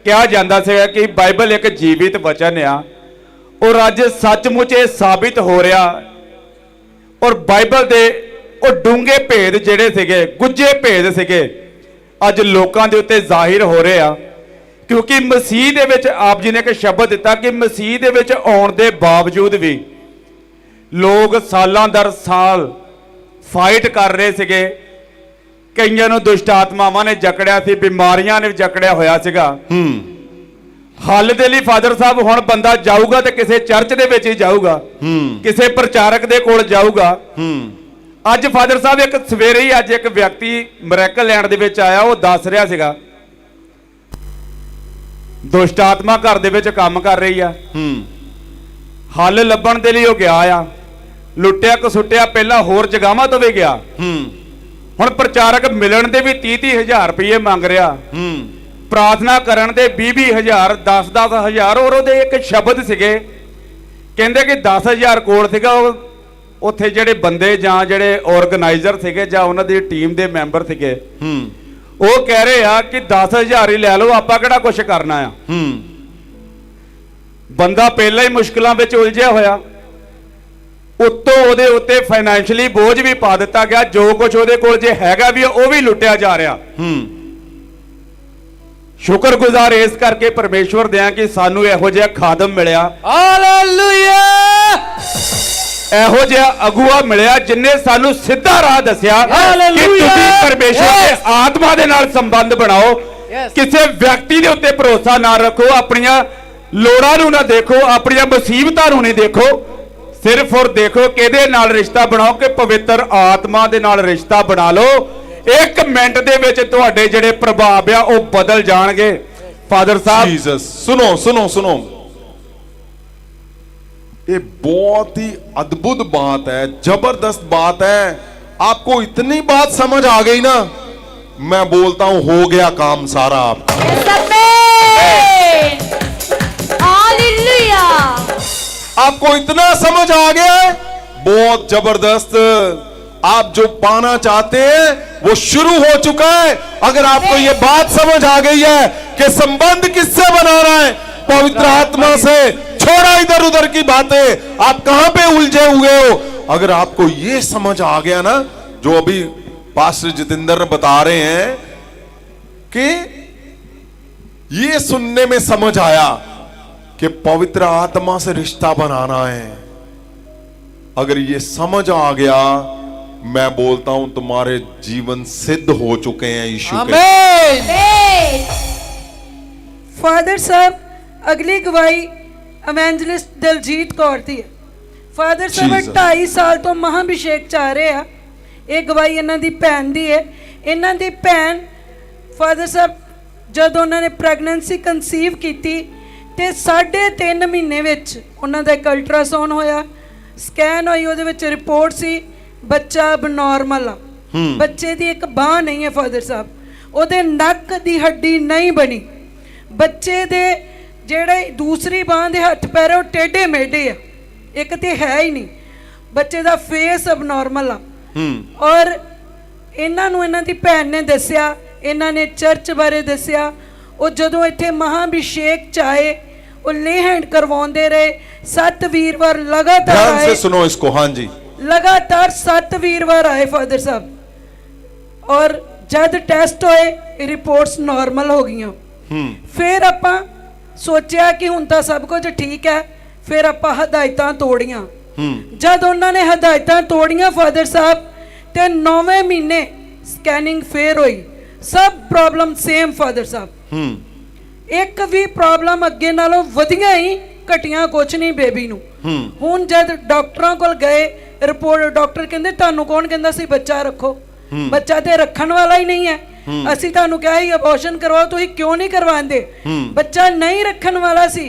ਕਿਹਾ ਜਾਂਦਾ ਸੀਗਾ ਕਿ ਬਾਈਬਲ ਇੱਕ ਜੀਵਿਤ ਵਚਨ ਆ ਔਰ ਅੱਜ ਸੱਚਮੁੱਚ ਇਹ ਸਾਬਿਤ ਹੋ ਰਿਹਾ ਔਰ ਬਾਈਬਲ ਦੇ ਉਹ ਡੂੰਘੇ ਭੇਦ ਜਿਹੜੇ ਸੀਗੇ ਗੁੱਝੇ ਭੇਦ ਸੀਗੇ ਅੱਜ ਲੋਕਾਂ ਦੇ ਉੱਤੇ ਜ਼ਾਹਿਰ ਹੋ ਰਹੇ ਆ ਕਿਉਂਕਿ ਮਸੀਹ ਦੇ ਵਿੱਚ ਆਪ ਜੀ ਨੇ ਇੱਕ ਸ਼ਬਦ ਦਿੱਤਾ ਕਿ ਮਸੀਹ ਦੇ ਵਿੱਚ ਆਉਣ ਦੇ ਬਾਵਜੂਦ ਵੀ ਲੋਕ ਸਾਲਾਂ ਦਰ ਸਾਲ ਫਾਈਟ ਕਰ ਰਹੇ ਸੀਗੇ। ਕਈਆਂ ਨੂੰ ਦੁਸ਼ਟ ਆਤਮਾਵਾਂ ਨੇ ਜਕੜਿਆ ਸੀ, ਬਿਮਾਰੀਆਂ ਨੇ ਜਕੜਿਆ ਹੋਇਆ ਸੀਗਾ। ਹੱਲ ਦੇ ਲਈ ਫਾਦਰ ਸਾਹਿਬ ਹੁਣ ਬੰਦਾ ਜਾਊਗਾ ਤੇ ਕਿਸੇ ਚਰਚ ਦੇ ਵਿੱਚ ਹੀ ਜਾਊਗਾ, ਕਿਸੇ ਪ੍ਰਚਾਰਕ ਦੇ ਕੋਲ ਜਾਊਗਾ। ਅੱਜ ਫਾਦਰ ਸਾਹਿਬ ਇੱਕ ਸਵੇਰੇ ਹੀ ਅੱਜ ਇੱਕ ਵਿਅਕਤੀ ਮਿਰੈਕਲ ਲੈਂਡ ਦੇ ਵਿੱਚ ਆਇਆ, ਉਹ ਦੱਸ ਰਿਹਾ ਸੀਗਾ ਦੁਸ਼ਟ ਆਤਮਾ ਘਰ ਦੇ ਵਿੱਚ ਕੰਮ ਕਰ ਰਹੀ ਆ, ਹੱਲ ਲੱਭਣ ਦੇ ਲਈ ਉਹ ਗਿਆ ਆ, ਲੁੱਟਿਆ ਕਸੁੱਟਿਆ ਪਹਿਲਾਂ ਹੋਰ ਜਗਾਵਾਂ ਤੋਂ ਵੀ ਗਿਆ, ਹੁਣ ਪ੍ਰਚਾਰਕ ਮਿਲਣ ਦੇ ਵੀ 30-30 ਹਜ਼ਾਰ ਰੁਪਏ ਮੰਗ ਰਿਹਾ, ਪ੍ਰਾਰਥਨਾ ਕਰਨ ਦੇ 20-20 ਹਜ਼ਾਰ 10-10 ਹਜ਼ਾਰ। ਔਰ ਉਹਦੇ ਇੱਕ ਸ਼ਬਦ ਸੀਗੇ ਕਹਿੰਦੇ ਕਿ 10 ਹਜ਼ਾਰ ਕੋਲ ਸੀਗਾ, ਉਹ ਉੱਥੇ ਜਿਹੜੇ ਬੰਦੇ ਜਾਂ ਜਿਹੜੇ ਆਰਗੇਨਾਈਜ਼ਰ ਸੀਗੇ ਜਾਂ ਉਹਨਾਂ ਦੀ ਟੀਮ ਦੇ ਮੈਂਬਰ ਸੀਗੇ ਉਹ ਕਹਿ ਰਹੇ ਆ ਕਿ 10 ਹਜ਼ਾਰ ਹੀ ਲੈ ਲਓ, ਆਪਾਂ ਕਿਹੜਾ ਕੁਛ ਕਰਨਾ ਆ। ਬੰਦਾ ਪਹਿਲਾਂ ਹੀ ਮੁਸ਼ਕਲਾਂ ਵਿੱਚ ਉਲਝਿਆ ਹੋਇਆ, ਉੱਤੋਂ ਉਹਦੇ ਉੱਤੇ ਫਾਈਨੈਂਸ਼ਲੀ ਬੋਝ ਵੀ ਪਾ ਦਿੱਤਾ ਗਿਆ, ਜੋ ਕੁਝ ਉਹਦੇ ਕੋਲ ਜੇ ਹੈਗਾ ਵੀ ਉਹ ਵੀ ਲੁੱਟਿਆ ਜਾ ਰਿਹਾ। ਸ਼ੁਕਰਗੁਜ਼ਾਰ ਇਸ ਕਰਕੇ ਪਰਮੇਸ਼ਵਰ ਦੇ ਆ ਕਿ ਸਾਨੂੰ ਇਹੋ ਜਿਹਾ ਖਾਦਮ ਮਿਲਿਆ, ਹਾਲੇਲੂਇਆ, ਇਹੋ ਜਿਹਾ ਅਗੂਆ ਮਿਲਿਆ ਜਿਨਨੇ ਸਾਨੂੰ ਸਿੱਧਾ ਰਾਹ ਦੱਸਿਆ ਕਿ ਤੁਸੀਂ ਪਰਮੇਸ਼ਵਰ ਦੇ ਆਤਮਾ ਦੇ ਨਾਲ ਸੰਬੰਧ ਬਣਾਓ, ਕਿਸੇ ਵਿਅਕਤੀ ਦੇ ਉੱਤੇ ਭਰੋਸਾ ਨਾ ਰੱਖੋ, ਆਪਣੀਆਂ ਲੋੜਾਂ ਨੂੰ ਨਾ ਦੇਖੋ, ਆਪਣੀਆਂ ਮੁਸੀਬਤਾਂ ਨੂੰ ਨਹੀਂ ਦੇਖੋ, ਸਿਰਫ ਔਰ ਦੇਖੋ ਕਿਹਦੇ ਨਾਲ ਰਿਸ਼ਤਾ ਬਣਾਓ ਕਿ ਪਵਿੱਤਰ ਆਤਮਾ ਦੇ ਨਾਲ ਰਿਸ਼ਤਾ ਬਣਾ ਲਓ। 1 ਮਿੰਟ ਦੇ ਵਿੱਚ ਤੁਹਾਡੇ ਜਿਹੜੇ ਪ੍ਰਭਾਵ ਆ ਉਹ ਬਦਲ ਜਾਣਗੇ। ਫਾਦਰ ਸਾਹਿਬ जीसस, सुनो सुनो सुनो, ये बहुत ही अद्भुत बात है, जबरदस्त बात है। आपको इतनी बात समझ आ गई ना, मैं बोलता हूं हो गया काम सारा आपका। हालेलुया, आपको इतना समझ आ गया है, बहुत जबरदस्त। आप जो पाना चाहते हैं वो शुरू हो चुका है। अगर आपको ये बात समझ आ गई है कि संबंध किससे बनाना है, पवित्र आत्मा से, छोड़ा इधर उधर की बातें, आप कहां पे उलझे हुए हो, अगर आपको ये समझ आ गया ना, जो अभी पास्टर जितेंद्र बता रहे हैं कि ये सुनने में समझ आया कि पवित्र आत्मा से रिश्ता बनाना है, अगर ये समझ आ गया, मैं बोलता हूं तुम्हारे जीवन सिद्ध हो चुके हैं यीशु के। आमीन। फादर साहब अगली गवाही एवेंजलिस्ट दलजीत कौर दी है। फादर साहब 2.5 साल तो महाभिषेक चा रहे हैं। ये गवाही इन्हां दी भैन दी है। इन्हां दी भैन फादर साहब जब उन्होंने प्रैगनेंसी कंसीव की ते 3.5 महीने विच उन्हां दा एक अल्ट्रासाउंड होया, स्कैन होई, उहदे विच रिपोर्ट सी बच्चा अबनॉर्मल आ, बच्चे दी एक बांह नहीं है फादर साहब, उहदे नक दी हड्डी नहीं बनी, बच्चे दे जेड़े दूसरी बांह दे हथ पैर वो टेढ़े मेढ़े आ, एक ते है ही नहीं, बच्चे दा फेस अबनॉर्मल आ। और इन्हां नूं इन्हां दी भैन ने दस्सिया, इन्हां ने चर्च बारे दस्सिया, वो जदों इत्थे महाभिषेक चाहे वो ले हैंड करवाउंदे रहे, 7 वीरवार लगातार ध्यान आए, से सुनो इसको। हाँ जी, लगातार 7 वीरवार आए फादर साहब, और जब टेस्ट होए रिपोर्ट्स नॉर्मल हो गई। फिर आपां सोचा कि हुण तां सब कुछ ठीक है, फिर आपां हदायतां तोड़ियां। जब उन्होंने हदायतां तोड़ियां फादर साहब ते 9वें महीने स्कैनिंग फिर हुई, सब प्रॉब्लम सेम फादर साहब, एक भी प्रॉब्लम अगे नालों वधिया ही, घटिया कुछ नहीं बेबी नूं। हुण जद डॉक्टरां कोल गए, रिपोर्ट डॉक्टर कहंदे तुहानूं कौन कहंदा सी बच्चा रखो, बच्चा ते रखण वाला ही नहीं है, असीं तुहानूं कहा ही अबॉर्शन करवाओ, तुसीं क्यों नहीं करवांदे, बच्चा नहीं रखण वाला सी।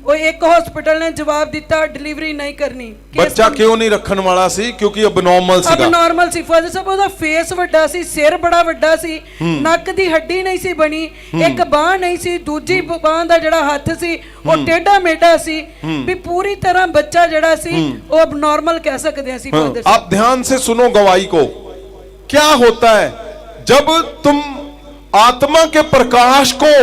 वो एक हॉस्पिटल ने जवाब दिता डिलीवरी नहीं करनी। बच्चा क्यों नहीं रखण वाला सी? क्योंकि अबनॉर्मल सीगा। अबनॉर्मल सी फादर साहब, ओदा फेस वड्डा सी, सिर बड़ा वड्डा सी, नक दी हड्डी नहीं सी बनी, एक बांह नहीं सी, दूजी बांह दा जड़ा हथ सी वो टेढ़ा मेढ़ा सी, भी पूरी तरह बच्चा जड़ा सी वो अबनॉर्मल कह सकते हैं सी फादर साहब। आप ध्यान से सुनो गवाही को। क्या होता है जब तुम आत्मा के प्रकाश को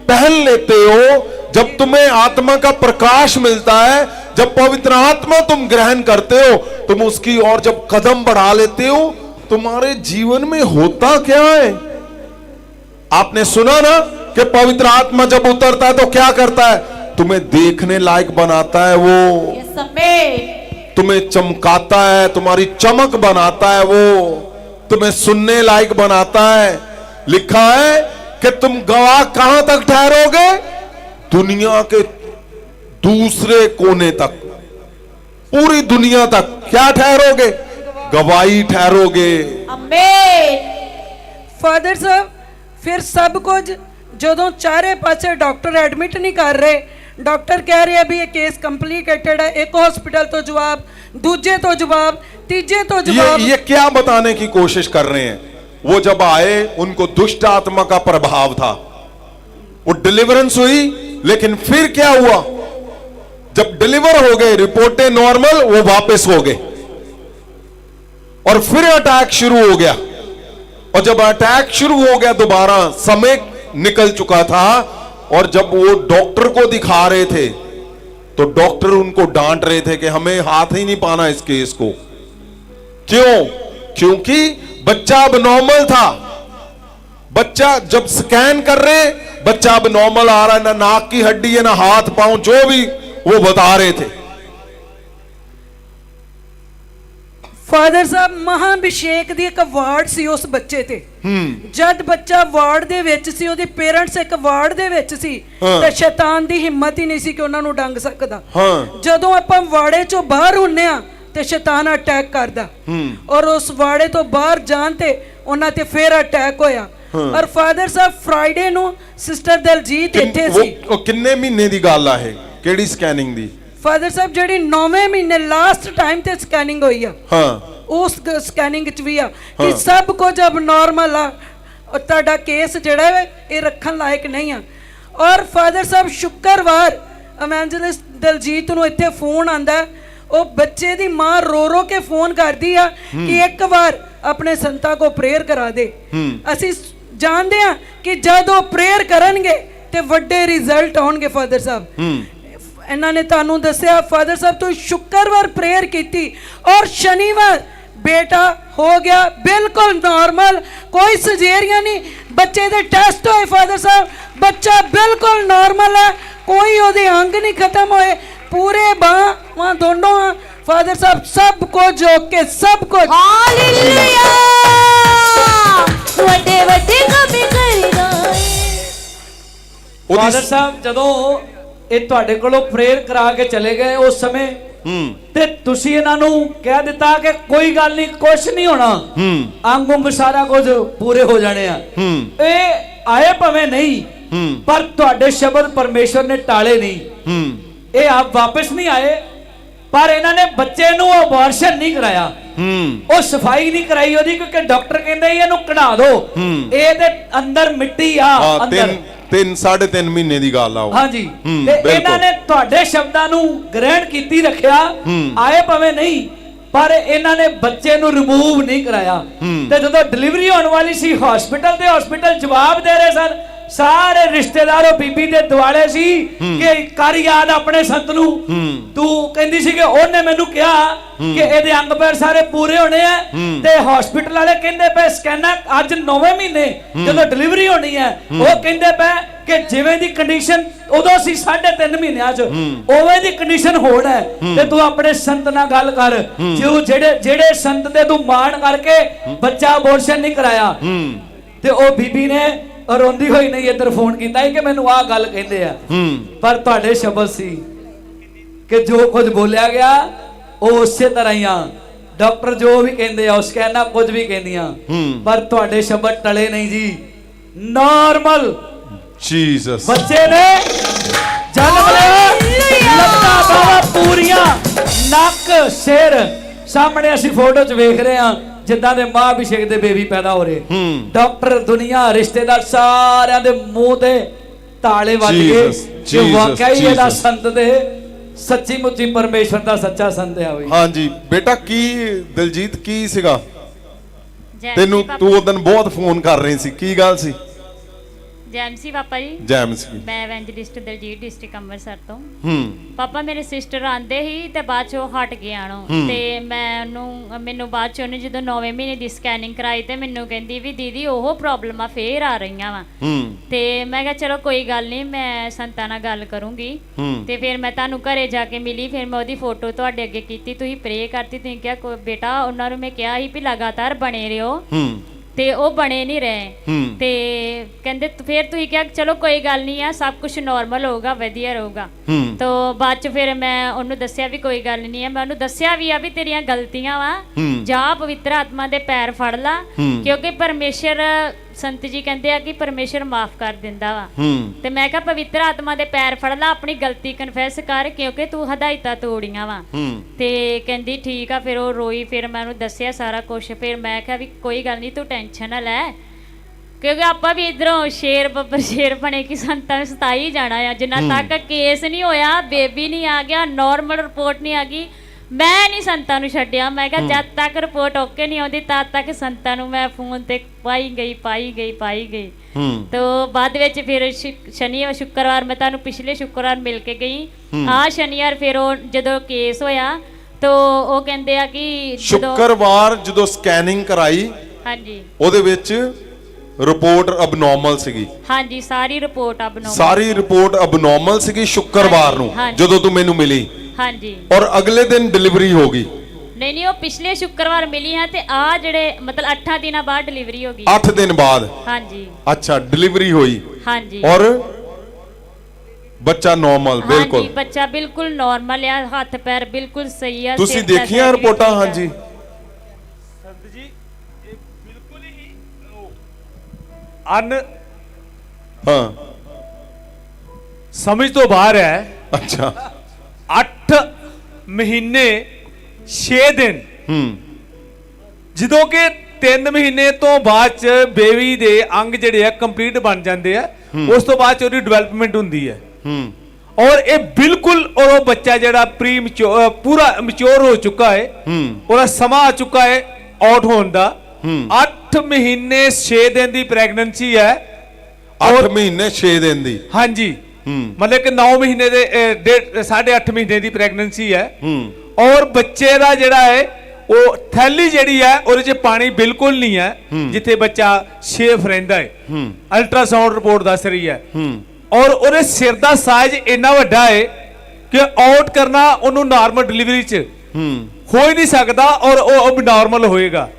पहन लेते हो, जब तुम्हें आत्मा का प्रकाश मिलता है, जब पवित्र आत्मा तुम ग्रहण करते हो, तुम उसकी ओर जब कदम बढ़ा लेते हो, तुम्हारे जीवन में होता क्या है? आपने सुना ना कि पवित्र आत्मा जब उतरता है तो क्या करता है? तुम्हें देखने लायक बनाता है, वो Yes, Amen. तुम्हें चमकाता है, तुम्हारी चमक बनाता है, वो तुम्हें सुनने लायक बनाता है। लिखा है कि तुम गवाह कहां तक ठहरोगे? दुनिया के दूसरे कोने तक, पूरी दुनिया तक क्या ठहरोगे? गवाही ठहरोगे। Amen. ਫਾਦਰ ਸਾਹਿਬ ਫਿਰ ਸਭ ਕੁਝ ਜਦੋਂ ਚਾਰੇ ਪਾਸੇ ਡਾਕਟਰ ਐਡਮਿਟ ਨਹੀਂ ਕਰ ਰਹੇ, ਡਾਕਟਰ ਕਹਿ ਰਿਹਾ ਵੀ ਇਹ ਕੇਸ ਕੰਪਲਿਕੇਟਡ ਹੈ, ਇੱਕ ਹਸਪੀਟਲ ਤੋਂ ਜਵਾਬ, ਦੂਜੇ ਤੋਂ ਜਵਾਬ, ਤੀਜੇ ਤੋਂ ਜਵਾਬ। ये क्या बताने की कोशिश कर रहे हैं? वो जब आए उनको दुष्ट आत्मा का प्रभाव था, वो डिलीवरेंस हुई, लेकिन फिर क्या हुआ? जब डिलीवर हो गए, रिपोर्टें नॉर्मल, वो वापस हो गए और फिर अटैक शुरू हो गया। और जब अटैक शुरू हो गया दोबारा, समय निकल चुका था, और जब वो डॉक्टर को दिखा रहे थे तो डॉक्टर उनको डांट रहे थे कि हमें हाथ ही नहीं पाना इस केस को। क्यों? क्योंकि बच्चा अब नॉर्मल था। बच्चा जब स्कैन कर रहे, बच्चा अब नॉर्मल आ रहा है, ना नाक की हड्डी है, ना हाथ पांव, जो भी वो बता रहे थे। ਫਾਦਰ ਸਾਹਿਬ ਮਹਾਭਿਸ਼ੇਕ ਦੀ ਇੱਕ ਵਾਰਡ ਸੀ ਉਸ ਬੱਚੇ ਤੇ। ਜਦ ਬੱਚਾ ਵਾਰਡ ਦੇ ਵਿੱਚ ਸੀ, ਉਹਦੇ ਪੇਰੈਂਟਸ ਇੱਕ ਵਾਰਡ ਦੇ ਵਿੱਚ ਸੀ, ਤੇ ਸ਼ੈਤਾਨ ਦੀ ਹਿੰਮਤ ਹੀ ਨਹੀਂ ਸੀ ਕਿ ਉਹਨਾਂ ਨੂੰ ਡੰਗ ਸਕਦਾ। ਜਦੋਂ ਆਪਾਂ ਵਾੜੇ ਚੋਂ ਬਾਹਰ ਹੁੰਨੇ ਆ ਤੇ ਸ਼ੈਤਾਨ ਅਟੈਕ ਕਰਦਾ, ਔਰ ਉਸ ਵਾੜੇ ਤੋਂ ਬਾਹਰ ਜਾਣ ਤੇ ਉਹਨਾਂ ਤੇ ਫੇਰ ਅਟੈਕ ਹੋਇਆ। ਔਰ ਫਾਦਰ ਸਾਹਿਬ ਫਰਾਈਡੇ ਨੂੰ ਸਿਸਟਰ ਦਲਜੀਤ ਇੱਥੇ ਸੀ। ਉਹ ਕਿੰਨੇ ਮਹੀਨੇ ਦੀ ਗੱਲ ਆ? ਇਹ ਕਿਹੜੀ ਸਕੈਨਿੰਗ ਦੀ? ਫਾਦਰ ਸਾਹਿਬ ਜਿਹੜੀ 9ਵੇਂ ਮਹੀਨੇ ਲਾਸਟ ਟਾਈਮ ਤੇ ਸਕੈਨਿੰਗ ਹੋਈ ਆ, ਉਸ ਸਕੈਨਿੰਗ ਚ ਵੀ ਆ ਕਿ ਸਭ ਕੁਝ ਅਬ ਨਾਰਮਲ ਆ, ਔਰ ਤੁਹਾਡਾ ਕੇਸ ਜਿਹੜਾ ਹੈ ਇਹ ਰੱਖਣ ਲਾਇਕ ਨਹੀਂ ਆ। ਔਰ ਫਾਦਰ ਸਾਹਿਬ ਸ਼ੁੱਕਰਵਾਰ ਇਵੈਂਜਲਿਸਟ ਦਲਜੀਤ ਨੂੰ ਇੱਥੇ ਫੋਨ ਆਂਦਾ, ਉਹ ਬੱਚੇ ਦੀ ਮਾਂ ਰੋ ਰੋ ਕੇ ਫੋਨ ਕਰਦੀ ਆ ਕਿ ਇੱਕ ਵਾਰ ਆਪਣੇ ਸੰਤਾਂ ਕੋ ਪ੍ਰੇਅਰ ਕਰਾ ਦੇ। ਅਸੀਂ ਜਾਣਦੇ ਆ ਕਿ ਜਦ ਉਹ ਪ੍ਰੇਅਰ ਕਰਨਗੇ ਤੇ ਵੱਡੇ ਰਿਜ਼ਲਟ ਆਉਣਗੇ। ਫਾਦਰ ਸਾਹਿਬ ਇਹਨਾਂ ਨੇ ਤੁਹਾਨੂੰ ਦੱਸਿਆ, ਫਾਦਰ ਸਾਹਿਬ ਤੋਂ ਸ਼ੁੱਕਰਵਾਰ ਪ੍ਰੇਅਰ ਕੀਤੀ ਔਰ ਸ਼ਨੀਵਾਰ ਬੇਟਾ ਹੋ ਗਿਆ ਬਿਲਕੁਲ ਨਾਰਮਲ, ਕੋਈ ਸਰਜਰੀਆਂ ਨਹੀਂ। ਬੱਚੇ ਦੇ ਟੈਸਟ ਹੋਏ ਫਾਦਰ ਸਾਹਿਬ, ਬੱਚਾ ਬਿਲਕੁਲ ਨਾਰਮਲ ਹੈ, ਕੋਈ ਉਹਦੇ ਅੰਗ ਨਹੀਂ ਖਤਮ ਹੋਏ, ਪੂਰੇ ਬਾਹਾਂ ਦੋਨੋਂ ਫਾਦਰ ਸਾਹਿਬ ਸਭ ਕੁਝ ਓਕੇ, ਸਭ ਕੁਝ। ਹਾਲੇਲੂਇਆ। ਵੱਡੇ ਵੱਡੇ ਕੰਮ ਕਰੇਗਾ। ਫਾਦਰ ਸਾਹਿਬ ਜਦੋਂ ਇਹ ਤੁਹਾਡੇ ਕੋਲੋਂ ਪ੍ਰੇਅਰ ਕਰਾ ਕੇ ਚਲੇ ਗਏ ਉਸ ਸਮੇਂ, ਤੇ ਤੁਸੀਂ ਇਹਨਾਂ ਨੂੰ ਕਹਿ ਦਿੱਤਾ ਕਿ ਕੋਈ ਗੱਲ ਨਹੀਂ, ਕੁਝ ਨਹੀਂ ਹੋਣਾ, ਅੰਗ ਉਂਗ ਸਾਰਾ ਕੁਝ ਪੂਰੇ ਹੋ ਜਾਣੇ ਆ। ਇਹ ਆਏ ਭਾਵੇਂ ਨਹੀਂ, ਪਰ ਤੁਹਾਡੇ ਸ਼ਬਦ ਪਰਮੇਸ਼ਵਰ ਨੇ ਟਾਲੇ ਨਹੀਂ। ਇਹ ਆਪ ਵਾਪਸ ਨਹੀਂ ਆਏ, ਪਰ ਇਹਨਾਂ ਨੇ ਬੱਚੇ ਨੂੰ ਅਬੋਰਸ਼ਨ ਨਹੀਂ ਕਰਾਇਆ, ਉਹ ਸਫਾਈ ਨਹੀਂ ਕਰਾਈ ਉਹਦੀ, ਕਿਉਂਕਿ ਡਾਕਟਰ ਕਹਿੰਦੇ ਇਹਨੂੰ ਕਢਾ ਦਿਓ, ਇਹਦੇ ਅੰਦਰ ਮਿੱਟੀ ਆ ਅੰਦਰ। 3.5 ਮਹੀਨੇ ਦੀ ਗੱਲ ਆ ਉਹ। ਹਾਂਜੀ, ਤੇ ਇਹਨਾਂ ਨੇ ਤੁਹਾਡੇ ਸ਼ਬਦਾਂ ਨੂੰ ਗ੍ਰਹਿਣ ਕੀਤੀ ਰੱਖਿਆ, ਆਏ ਭਾਵੇਂ ਨਹੀਂ, ਪਰ ਇਹਨਾਂ ਨੇ ਬੱਚੇ ਨੂੰ ਰਿਮੂਵ ਨਹੀਂ ਕਰਾਇਆ। ਤੇ ਜਦੋਂ ਡਿਲੀਵਰੀ ਹੋਣ ਵਾਲੀ ਸੀ ਹਸਪੀਟਲ ਤੇ, ਹਸਪੀਟਲ ਜਵਾਬ ਦੇ ਰਹੇ ਸਨ, ਸਾਰੇ ਰਿਸ਼ਤੇਦਾਰੋ ਬੀਬੀ ਦੇ ਦੁਆਲੇ ਸੀ ਕਿ ਕਰ ਯਾਦ ਆਪਣੇ ਸੰਤ ਨੂੰ। ਤੂੰ ਕਹਿੰਦੀ ਸੀ ਕਿ ਉਹਨੇ ਮੈਨੂੰ ਕਿਹਾ ਕਿ ਇਹਦੇ ਅੰਗ ਪੈਰ ਸਾਰੇ ਪੂਰੇ ਹੋਣੇ ਆ, ਤੇ ਹਸਪੀਟਲ ਵਾਲੇ ਕਹਿੰਦੇ ਪਏ ਸਕੈਨਰ ਅੱਜ 9ਵੇਂ ਮਹੀਨੇ ਜਦੋਂ ਡਿਲੀਵਰੀ ਹੋਣੀ ਹੈ, ਉਹ ਕਹਿੰਦੇ ਪਏ ਕਿ ਜਿਵੇਂ ਦੀ ਕੰਡੀਸ਼ਨ ਉਦੋਂ ਸੀ 3.5 ਮਹੀਨਿਆਂ ਚ, ਉਵੇਂ ਦੀ ਕੰਡੀਸ਼ਨ ਹੋਣ ਹੈ। ਤੇ ਤੂੰ ਆਪਣੇ ਸੰਤ ਨਾਲ ਗੱਲ ਕਰ, ਜਿਹੜੇ ਸੰਤ ਤੇ ਤੂੰ ਮਾਣ ਕਰਕੇ ਬੱਚਾ ਅਬੋਰਸ਼ਨ ਨਹੀਂ ਕਰਾਇਆ। ਤੇ ਉਹ ਬੀਬੀ ਨੇ ਰੋਂਦੀ ਹੋਈ ਨਹੀਂ ਇੱਧਰ ਫੋਨ ਕੀਤਾ ਕਿ ਮੈਨੂੰ ਆਹ ਗੱਲ ਕਹਿੰਦੇ ਆ, ਪਰ ਤੁਹਾਡੇ ਸ਼ਬਦ ਸੀ ਕਿ ਜੋ ਕੁਝ ਬੋਲਿਆ ਗਿਆ ਉਹ ਉਸੇ ਤਰ੍ਹਾਂ ਹੀ ਆ। ਡਾਕਟਰ ਜੋ ਵੀ ਕਹਿੰਦੇ ਆ, ਉਸ ਕਹਿਣਾ ਕੁਝ ਵੀ ਕਹਿੰਦੀਆਂ, ਪਰ ਤੁਹਾਡੇ ਸ਼ਬਦ ਟਲੇ ਨਹੀਂ ਜੀ। ਨਾਰਮਲ ਜੀਸਸ ਬੱਚੇ ਨੇ ਜਨਮ ਲਿਆ, ਲੱਤਾਂ ਬਾਹਾਂ ਪੂਰੀਆਂ, ਨੱਕ ਸਿਰ ਸਾਹਮਣੇ ਅਸੀਂ ਫੋਟੋ 'ਚ ਵੇਖ ਰਹੇ ਹਾਂ ਜਿੱਦਾਂ ਦੇ ਮਹਾਭਿਸ਼ੇਕ ਦੇ ਬੇਬੀ ਪੈਦਾ ਹੋ ਰਹੇ। ਡਾਕਟਰ, ਦੁਨੀਆ, ਰਿਸ਼ਤੇਦਾਰ ਸਾਰਿਆਂ ਦੇ ਮੂੰਹ ਤੇ ਤਾਲੇ ਵੱਜ ਗਏ ਕਿ ਵਾਕਈ ਇਹਦਾ ਸੰਤ ਦੇ ਸੱਚੀ ਮੁੱਚੀ ਪਰਮੇਸ਼ਵਰ ਦਾ ਸੱਚਾ ਸੰਤ ਆ। ਹਾਂਜੀ ਬੇਟਾ, ਕੀ ਦਿਲਜੀਤ ਕੀ ਸੀਗਾ ਤੈਨੂੰ? ਤੂੰ ਉਦੋਂ ਬਹੁਤ ਫੋਨ ਕਰ ਰਹੀ ਸੀ, ਕੀ ਗੱਲ ਸੀ? ਜੈਮਸੀ ਪਾਪਾ ਜੀ ਜੈਮਸ ਮੈਂ ਐਵੈਂਜਲਿਸਟ ਦਲਜੀਤ ਡਿਸਟ੍ਰਿਕਟ ਅੰਮ੍ਰਿਤਸਰ ਤੋਂ। ਹੂੰ ਪਾਪਾ ਮੇਰੇ ਸਿਸਟਰ ਆਂਦੇ ਸੀ ਤੇ ਬਾਅਦ ਚੋਂ ਹਟ ਗਏ ਆਣੋ ਤੇ ਮੈਨੂੰ ਬਾਅਦ ਚ ਉਹਨੇ ਜਦੋਂ 9ਵੇਂ ਮਹੀਨੇ ਦੀ ਸਕੈਨਿੰਗ ਕਰਾਈ ਤੇ ਮੈਨੂੰ ਕਹਿੰਦੀ ਵੀ ਦੀਦੀ ਉਹ ਪ੍ਰੋਬਲਮਾਂ ਫੇਰ ਆ ਰਹੀਆਂ ਵਾ। ਤੇ ਮੈਂ ਕਿਹਾ ਚਲੋ ਕੋਈ ਗੱਲ ਨਹੀਂ, ਮੈਂ ਸੰਤਾਂ ਨਾਲ ਗੱਲ ਕਰੂੰਗੀ। ਤੇ ਫਿਰ ਮੈਂ ਤੁਹਾਨੂੰ ਘਰੇ ਜਾ ਕੇ ਮਿਲੀ, ਫਿਰ ਮੈਂ ਉਹਦੀ ਫੋਟੋ ਤੁਹਾਡੇ ਅੱਗੇ ਕੀਤੀ, ਤੁਸੀਂ ਪ੍ਰੇ ਕਰਤੀ, ਤੁਸੀਂ ਕਿਹਾ ਬੇਟਾ ਉਹਨਾਂ ਨੂੰ ਮੈਂ ਕਿਹਾ ਸੀ ਵੀ ਲਗਾਤਾਰ ਬਣੇ ਰਹੋ ਤੇ ਉਹ ਬਣੇ ਨਹੀਂ ਰਹੇ। ਤੇ ਕਹਿੰਦੇ ਫਿਰ ਤੁਸੀਂ ਕਿਹਾ ਚਲੋ ਕੋਈ ਗੱਲ ਨਹੀਂ ਆ, ਸਭ ਕੁਝ ਨਾਰਮਲ ਹੋਊਗਾ, ਵਧੀਆ ਰਹੂਗਾ। ਤੋ ਬਾਅਦ ਚ ਫਿਰ ਮੈਂ ਉਹਨੂੰ ਦੱਸਿਆ ਵੀ ਕੋਈ ਗੱਲ ਨਹੀਂ ਆ, ਮੈਂ ਉਹਨੂੰ ਦੱਸਿਆ ਵੀ ਆ ਵੀ ਤੇਰੀਆਂ ਗਲਤੀਆਂ ਵਾ, ਜਾ ਪਵਿੱਤਰ ਆਤਮਾ ਦੇ ਪੈਰ ਫੜ ਲਾ, ਕਿਉਂਕਿ ਪਰਮੇਸ਼ਰ ਸੰਤ ਜੀ ਕਹਿੰਦੇ ਆ ਕਿ ਪਰਮੇਸ਼ਰ ਮਾਫ ਕਰ ਦਿੰਦਾ ਵਾ। ਤੇ ਮੈਂ ਕਿਹਾ ਪਵਿੱਤਰ ਆਤਮਾ ਦੇ ਪੈਰ ਫੜ ਲਾ, ਆਪਣੀ ਗਲਤੀ ਕਨਫੈਸ ਕਰ, ਕਿਉਂਕਿ ਤੂੰ ਹਦਾਇਤਾਂ ਤੋੜੀਆਂ ਵਾ। ਤੇ ਕਹਿੰਦੀ ਠੀਕ ਆ। ਫਿਰ ਉਹ ਰੋਈ, ਫਿਰ ਮੈਂ ਉਹਨੂੰ ਦੱਸਿਆ ਸਾਰਾ ਕੁਝ। ਫਿਰ ਮੈਂ ਕਿਹਾ ਵੀ ਕੋਈ ਗੱਲ ਨਹੀਂ, ਤੂੰ ਟੈਨਸ਼ਨ ਨਾ ਲੈ, ਕਿਉਂਕਿ ਆਪਾਂ ਵੀ ਇਧਰੋਂ ਸ਼ੇਰ ਬੱਬਰ ਸ਼ੇਰ ਬਣੇ ਕਿ ਸੰਤਾਂ ਨੂੰ ਸਤਾਈ ਜਾਣਾ ਆ। ਜਿੰਨਾ ਤੱਕ ਕੇਸ ਨਹੀਂ ਹੋਇਆ, ਬੇਬੀ ਨਹੀਂ ਆ ਗਿਆ, ਨਾਰਮਲ ਰਿਪੋਰਟ ਨਹੀਂ ਆ ਗਈ, ਮੈਂ ਨਹੀਂ ਸੰਤਾਂ ਨੂੰ ਛੱਡਿਆ। ਮੈਂ ਕਿਹਾ ਜਦ ਤੱਕ ਰਿਪੋਰਟ ਓਕੇ ਨਹੀਂ ਆਉਂਦੀ ਤਦ ਤੱਕ ਸੰਤਾਂ ਨੂੰ ਮੈਂ ਫੋਨ ਤੇ ਪਾਈ ਗਈ। ਤੋ ਬਾਅਦ ਵਿੱਚ ਫਿਰ ਸ਼ੁੱਕਰਵਾਰ ਮੈਂ ਤੁਹਾਨੂੰ ਪਿਛਲੇ ਸ਼ੁੱਕਰਵਾਰ ਮਿਲ ਕੇ ਗਈ। ਆਹ ਸ਼ਨੀਵਾਰ ਫਿਰ ਉਹ ਜਦੋਂ ਕੇਸ ਹੋਇਆ ਤੋ ਉਹ ਕਹਿੰਦੇ ਆ ਕਿ ਸ਼ੁੱਕਰਵਾਰ ਜਦੋਂ ਸਕੈਨਿੰਗ ਕਰਾਈ, ਹਾਂਜੀ ਉਹਦੇ ਵਿੱਚ ਰਿਪੋਰਟ ਅਬਨੋਰਮਲ ਸੀਗੀ। ਹਾਂਜੀ ਸਾਰੀ ਰਿਪੋਰਟ ਅਬਨੋਰਮਲ ਸੀਗੀ ਸ਼ੁੱਕਰਵਾਰ ਨੂੰ ਹਾਂਜੀ। ਜਦੋਂ ਤੂੰ ਮੈਨੂੰ ਮਿਲੀ। ਹਾਂਜੀ ਔਰ ਅਗਲੇ ਦਿਨ ਡਿਲੀਵਰੀ ਹੋ ਗਈ। ਨਹੀਂ ਉਹ ਪਿਛਲੇ ਸ਼ੁੱਕਰਵਾਰ ਮਿਲੀ ਹੈ ਤੇ ਆ ਜਿਹੜੇ ਮਤਲਬ 8 ਦਿਨਾਂ ਬਾਅਦ ਡਿਲੀਵਰੀ ਹੋ ਗਈ। 8 ਦਿਨ ਬਾਅਦ ਹਾਂਜੀ ਅੱਛਾ ਡਿਲੀਵਰੀ ਹੋਈ। ਹਾਂਜੀ ਔਰ ਬੱਚਾ ਨਾਰਮਲ ਬਿਲਕੁਲ। ਹਾਂਜੀ ਬੱਚਾ ਬਿਲਕੁਲ ਨਾਰਮਲ ਆ, ਹੱਥ ਪੈਰ ਬਿਲਕੁਲ ਸਹੀ ਆ। ਤੁਸੀਂ ਦੇਖੀਆਂ ਰਿਪੋਰਟਾਂ? ਹਾਂਜੀ ਸੰਤ ਜੀ ਇਹ ਬਿਲਕੁਲ ਹੀ ਹਾਂ ਸਮਝ ਤੋਂ ਬਾਹਰ ਹੈ। ਅੱਛਾ 8 ਮਹੀਨੇ 6 ਦਿਨ ਜਦੋਂ ਕਿ 3 ਮਹੀਨੇ ਤੋਂ ਬਾਅਦ ਚ ਬੇਬੀ ਦੇ ਅੰਗ ਜਿਹੜੇ ਆ ਕੰਪਲੀਟ ਬਣ ਜਾਂਦੇ ਆ, ਉਸ ਤੋਂ ਬਾਅਦ ਚ ਉਹਦੀ ਡਿਵੈਲਪਮੈਂਟ ਹੁੰਦੀ ਹੈ। ਔਰ ਇਹ ਬਿਲਕੁਲ ਉਹ ਬੱਚਾ ਜਿਹੜਾ ਪੂਰਾ ਮੈਚੁਰ ਹੋ ਚੁੱਕਾ ਹੈ, ਉਹਦਾ ਸਮਾਂ ਆ ਚੁੱਕਾ ਹੈ ਆਊਟ ਹੋਣ ਦਾ। 8 ਮਹੀਨੇ 6 ਦਿਨ ਦੀ ਪ੍ਰੈਗਨੈਂਸੀ ਹੈ। 8 ਮਹੀਨੇ 6 ਦਿਨ ਦੀ। ਹਾਂਜੀ ਮਤਲਬ ਕਿ 9 ਮਹੀਨੇ ਦੇ 8.5 ਮਹੀਨੇ ਦੀ ਪ੍ਰੈਗਨੈਂਸੀ ਹੈ। ਔਰ ਬੱਚੇ ਦਾ ਜਿਹੜਾ ਹੈ ਉਹ ਥੈਲੀ ਜਿਹੜੀ ਹੈ ਉਹਦੇ 'ਚ ਪਾਣੀ ਬਿਲਕੁਲ ਨਹੀਂ ਹੈ, ਜਿੱਥੇ ਬੱਚਾ ਸੇਫ ਰਹਿੰਦਾ ਹੈ। ਅਲਟਰਾਸਾਊਂਡ ਰਿਪੋਰਟ ਦੱਸ ਰਹੀ ਹੈ। ਔਰ ਉਹਦੇ ਸਿਰ ਦਾ ਸਾਈਜ਼ ਇੰਨਾ ਵੱਡਾ ਹੈ ਕਿ ਆਊਟ ਕਰਨਾ ਉਹਨੂੰ ਨਾਰਮਲ ਡਿਲੀਵਰੀ 'ਚ ਹੋ ਹੀ ਨਹੀਂ ਸਕਦਾ, ਔਰ ਉਹ ਅਬਨੋਰਮਲ ਹੋਏਗਾ।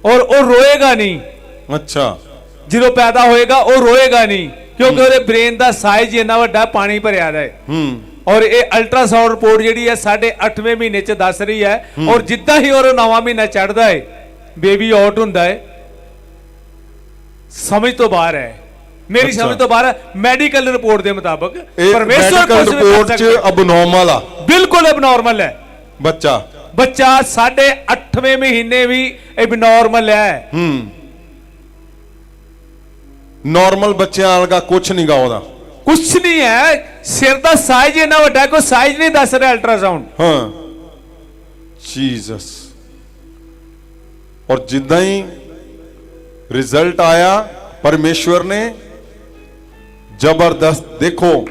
ਔਰ ਉਹ ਰੋਏਗਾ ਨਹੀਂ। ਅੱਛਾ ਜਦੋਂ ਪੈਦਾ ਹੋਏਗਾ ਉਹ ਰੋਏਗਾ ਨਹੀਂ, ਕਿਉਂਕਿ ਉਹਦੇ ਬ੍ਰੇਨ ਦਾ ਸਾਈਜ਼ ਇੰਨਾ ਵੱਡਾ ਪਾਣੀ ਭਰਿਆ ਦਾ ਹੈ। ਔਰ ਇਹ ਅਲਟਰਾਸਾਊਂਡ ਰਿਪੋਰਟ ਜਿਹੜੀ ਹੈ 8.5ਵੇਂ ਮਹੀਨੇ 'ਚ ਦੱਸ ਰਹੀ ਹੈ। ਔਰ ਜਿੱਦਾਂ ਹੀ ਉਹ 9ਵਾਂ ਮਹੀਨਾ ਚੜ੍ਹਦਾ ਹੈ ਬੇਬੀ ਆਊਟ ਹੁੰਦਾ ਹੈ। ਸਮਝ ਤੋਂ ਬਾਹਰ ਹੈ, ਮੇਰੀ ਸਮਝ ਤੋਂ ਬਾਹਰ ਹੈ। ਮੈਡੀਕਲ ਰਿਪੋਰਟ ਦੇ ਮੁਤਾਬਕ ਪਰਮੇਸ਼ਰ ਰਿਪੋਰਟ 'ਚ ਅਬਨੋਰਮਲ ਆ, ਬਿਲਕੁਲ ਅਬਨੋਰਮਲ ਹੈ ਬੱਚਾ 8.5ਵੇਂ ਮਹੀਨੇ ਵੀ ਅਬਨੋਰਮਲ ਹੈ। ਨਾਰਮਲ ਬੱਚਿਆਂ ਵਰਗਾ ਕੁਝ ਨਹੀਂ ਗਾ ਉਹਦਾ, ਕੁਛ ਨਹੀਂ ਹੈ। ਸਿਰ ਦਾ ਸਾਈਜ਼ ਇੰਨਾ ਵੱਡਾ, ਕੋਈ ਸਾਈਜ਼ ਨਹੀਂ ਦੱਸ ਰਿਹਾ ਅਲਟਰਾਸਾਊਂਡ। ਹਾਂ ਜੀਸਸ। ਔਰ ਜਿੱਦਾਂ ਹੀ ਰਿਜ਼ਲਟ ਆਇਆ ਪਰਮੇਸ਼ਵਰ ਨੇ ਜ਼ਬਰਦਸਤ, ਦੇਖੋ